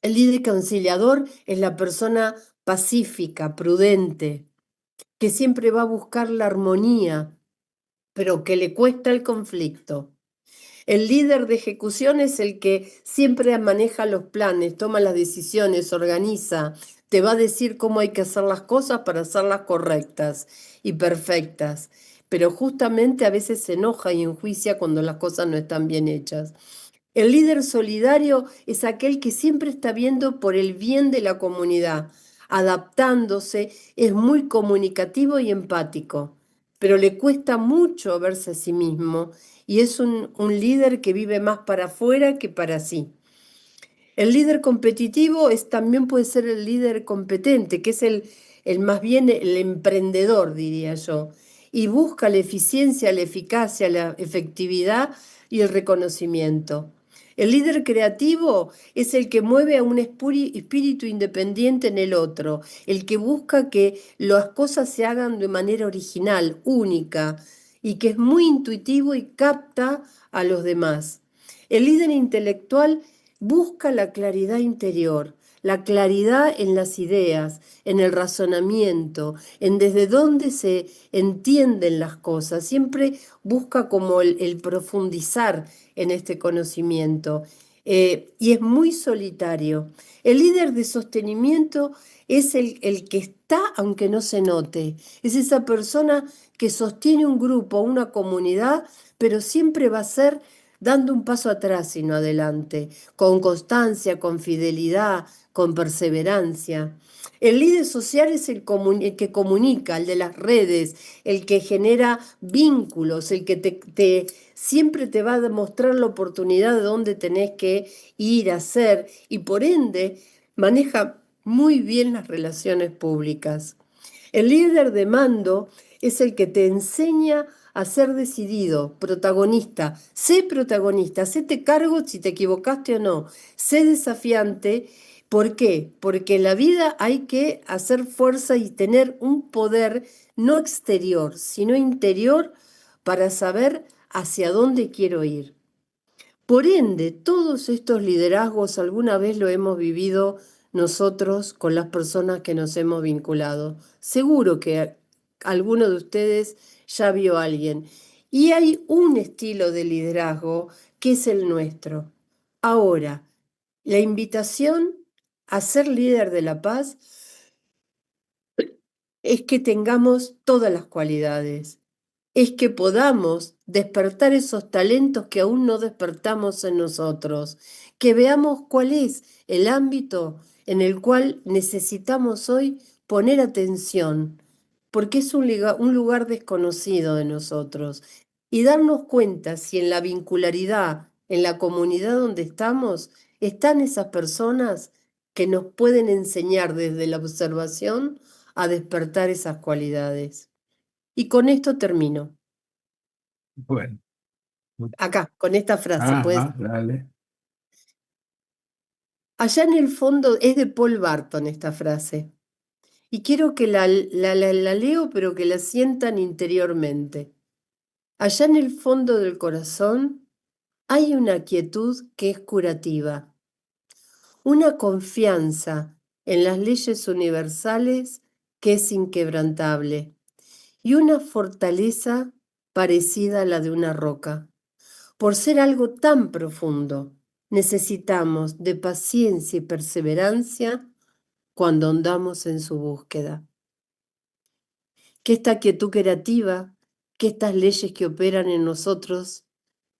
Speaker 3: El líder conciliador es la persona pacífica, prudente, que siempre va a buscar la armonía, pero que le cuesta el conflicto. El líder de ejecución es el que siempre maneja los planes, toma las decisiones, organiza, te va a decir cómo hay que hacer las cosas para hacerlas correctas y perfectas, pero justamente a veces se enoja y enjuicia cuando las cosas no están bien hechas. El líder solidario es aquel que siempre está viendo por el bien de la comunidad, adaptándose, es muy comunicativo y empático, pero le cuesta mucho verse a sí mismo y es un líder que vive más para afuera que para sí. El líder competitivo también puede ser el líder competente, que es el más bien el emprendedor, diría yo, y busca la eficiencia, la eficacia, la efectividad y el reconocimiento. El líder creativo es el que mueve a un espíritu independiente en el otro, el que busca que las cosas se hagan de manera original, única, y que es muy intuitivo y capta a los demás. El líder intelectual busca la claridad interior, la claridad en las ideas, en el razonamiento, en desde dónde se entienden las cosas. Siempre busca como el profundizar en este conocimiento. Y es muy solitario. El líder de sostenimiento es el que está aunque no se note. Es esa persona que sostiene un grupo, una comunidad, pero siempre va a ser dando un paso atrás y no adelante, con constancia, con fidelidad, con perseverancia. El líder social es el que comunica, el de las redes, el que genera vínculos, el que siempre te va a demostrar la oportunidad de dónde tenés que ir a hacer y por ende maneja muy bien las relaciones públicas. El líder de mando es el que te enseña a ser decidido, protagonista. Sé protagonista, séte cargo si te equivocaste o no. Sé desafiante. ¿Por qué? Porque en la vida hay que hacer fuerza y tener un poder no exterior, sino interior para saber hacia dónde quiero ir. Por ende, todos estos liderazgos alguna vez lo hemos vivido nosotros con las personas que nos hemos vinculado. Seguro que alguno de ustedes ya vio a alguien. Y hay un estilo de liderazgo que es el nuestro. Ahora, la invitación a ser líder de la paz es que tengamos todas las cualidades, es que podamos despertar esos talentos que aún no despertamos en nosotros, que veamos cuál es el ámbito en el cual necesitamos hoy poner atención, porque es un lugar desconocido de nosotros, y darnos cuenta si en la vincularidad, en la comunidad donde estamos, están esas personas que nos pueden enseñar desde la observación a despertar esas cualidades. Y con esto termino.
Speaker 2: Bueno.
Speaker 3: Acá, con esta frase, pues.
Speaker 2: Dale.
Speaker 3: Allá en el fondo, es de Paul Barton esta frase. Y quiero que la leo, pero que la sientan interiormente. Allá en el fondo del corazón hay una quietud que es curativa, una confianza en las leyes universales que es inquebrantable y una fortaleza parecida a la de una roca. Por ser algo tan profundo, necesitamos de paciencia y perseverancia cuando andamos en su búsqueda. Que esta quietud creativa, que estas leyes que operan en nosotros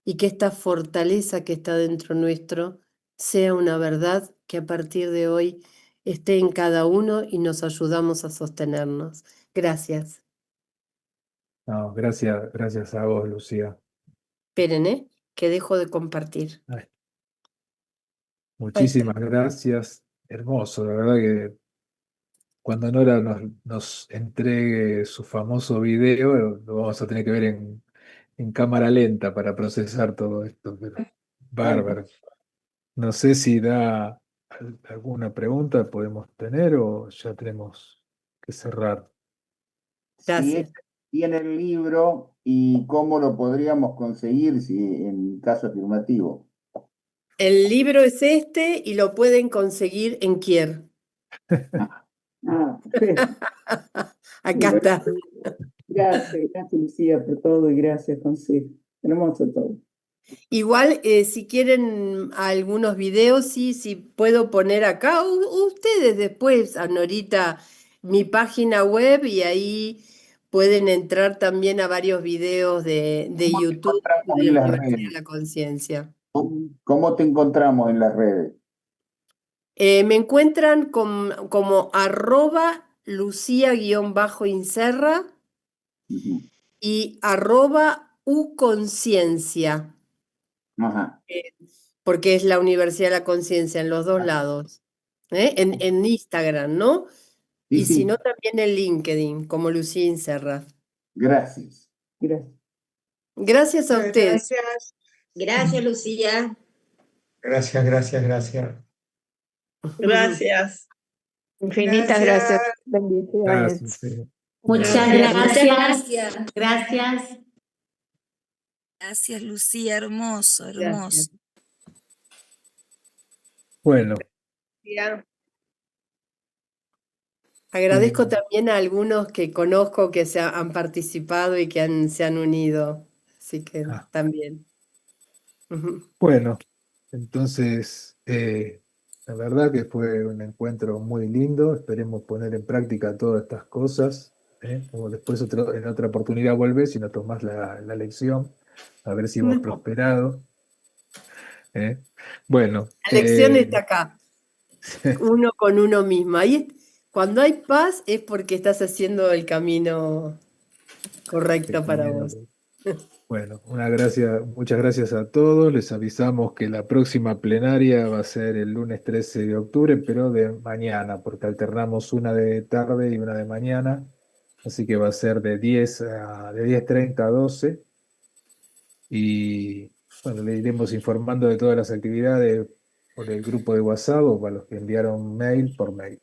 Speaker 3: y que esta fortaleza que está dentro nuestro sea una verdad que a partir de hoy esté en cada uno y nos ayudamos a sostenernos. Gracias.
Speaker 2: No, gracias a vos, Lucía.
Speaker 3: Esperen, que dejo de compartir.
Speaker 2: Ay, muchísimas gracias. Hermoso, la verdad que cuando Nora nos entregue su famoso video, lo vamos a tener que ver en cámara lenta para procesar todo esto, pero bárbaro. No sé si da alguna pregunta podemos tener o ya tenemos que cerrar.
Speaker 1: Si
Speaker 3: Gracias.
Speaker 1: tiene el libro y cómo lo podríamos conseguir si en caso afirmativo.
Speaker 3: El libro es este y lo pueden conseguir en Kier. Acá está.
Speaker 7: Gracias, Lucía, por todo y gracias, José. Hermoso todo.
Speaker 3: Igual, si quieren algunos videos, sí puedo poner acá. Ustedes después, a Norita, mi página web y ahí pueden entrar también a varios videos de
Speaker 1: ¿Cómo te
Speaker 3: YouTube
Speaker 1: encontramos
Speaker 3: de
Speaker 1: en
Speaker 3: la
Speaker 1: las
Speaker 3: Universidad de
Speaker 1: redes?
Speaker 3: la Conciencia.
Speaker 1: ¿Cómo te encontramos en las redes?
Speaker 3: Me encuentran como @Lucía_Inserra
Speaker 1: Ujú.
Speaker 3: y @uconciencia,
Speaker 1: Ajá.
Speaker 3: porque es la Universidad de la Conciencia en los dos lados. En Instagram, ¿no?
Speaker 1: Sí,
Speaker 3: Y si
Speaker 1: sí.
Speaker 3: no, también en LinkedIn, como Lucía Inserra.
Speaker 1: Gracias.
Speaker 7: Gracias.
Speaker 3: Gracias a ustedes.
Speaker 8: Gracias. Gracias, Lucía.
Speaker 9: Gracias, gracias, gracias.
Speaker 8: Gracias.
Speaker 6: Infinitas gracias. Bendiciones.
Speaker 2: Gracias. Sí.
Speaker 10: Muchas gracias. Gracias.
Speaker 11: Gracias, Lucía, hermoso, hermoso.
Speaker 3: Gracias.
Speaker 2: Bueno,
Speaker 3: Agradezco también a algunos que conozco que han participado y que se han unido. Así que también.
Speaker 2: bueno, entonces la verdad que fue un encuentro muy lindo. Esperemos poner en práctica todas estas cosas. Como después en otra oportunidad vuelves y no tomás la lección, a ver si hemos prosperado. ¿eh? Bueno,
Speaker 3: La lección está acá, uno con uno mismo. Cuando hay paz es porque estás haciendo el camino correcto para vos.
Speaker 2: bueno, muchas gracias a todos. Les avisamos que la próxima plenaria va a ser el lunes 13 de octubre, pero de mañana, porque alternamos una de tarde y una de mañana. Así que va a ser de 10:30 a 12. Y bueno, le iremos informando de todas las actividades por el grupo de WhatsApp o para los que enviaron mail por mail.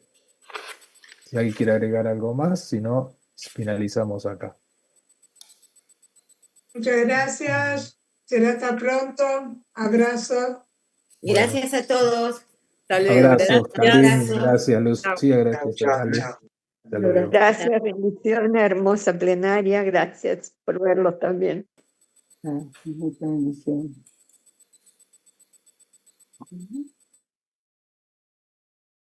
Speaker 2: Si alguien quiere agregar algo más, si no, finalizamos acá.
Speaker 9: Muchas gracias. Será hasta pronto. Abrazo.
Speaker 8: Gracias a todos.
Speaker 3: Hasta luego.
Speaker 2: Abrazos, Karin, gracias, Lucía,
Speaker 9: Chao,
Speaker 2: gracias,
Speaker 9: chao,
Speaker 2: Ale.
Speaker 9: chao.
Speaker 2: Hasta luego.
Speaker 6: Gracias, bendiciones, hermosa plenaria. Gracias por verlos también.
Speaker 7: Mucha bendición. Ujú.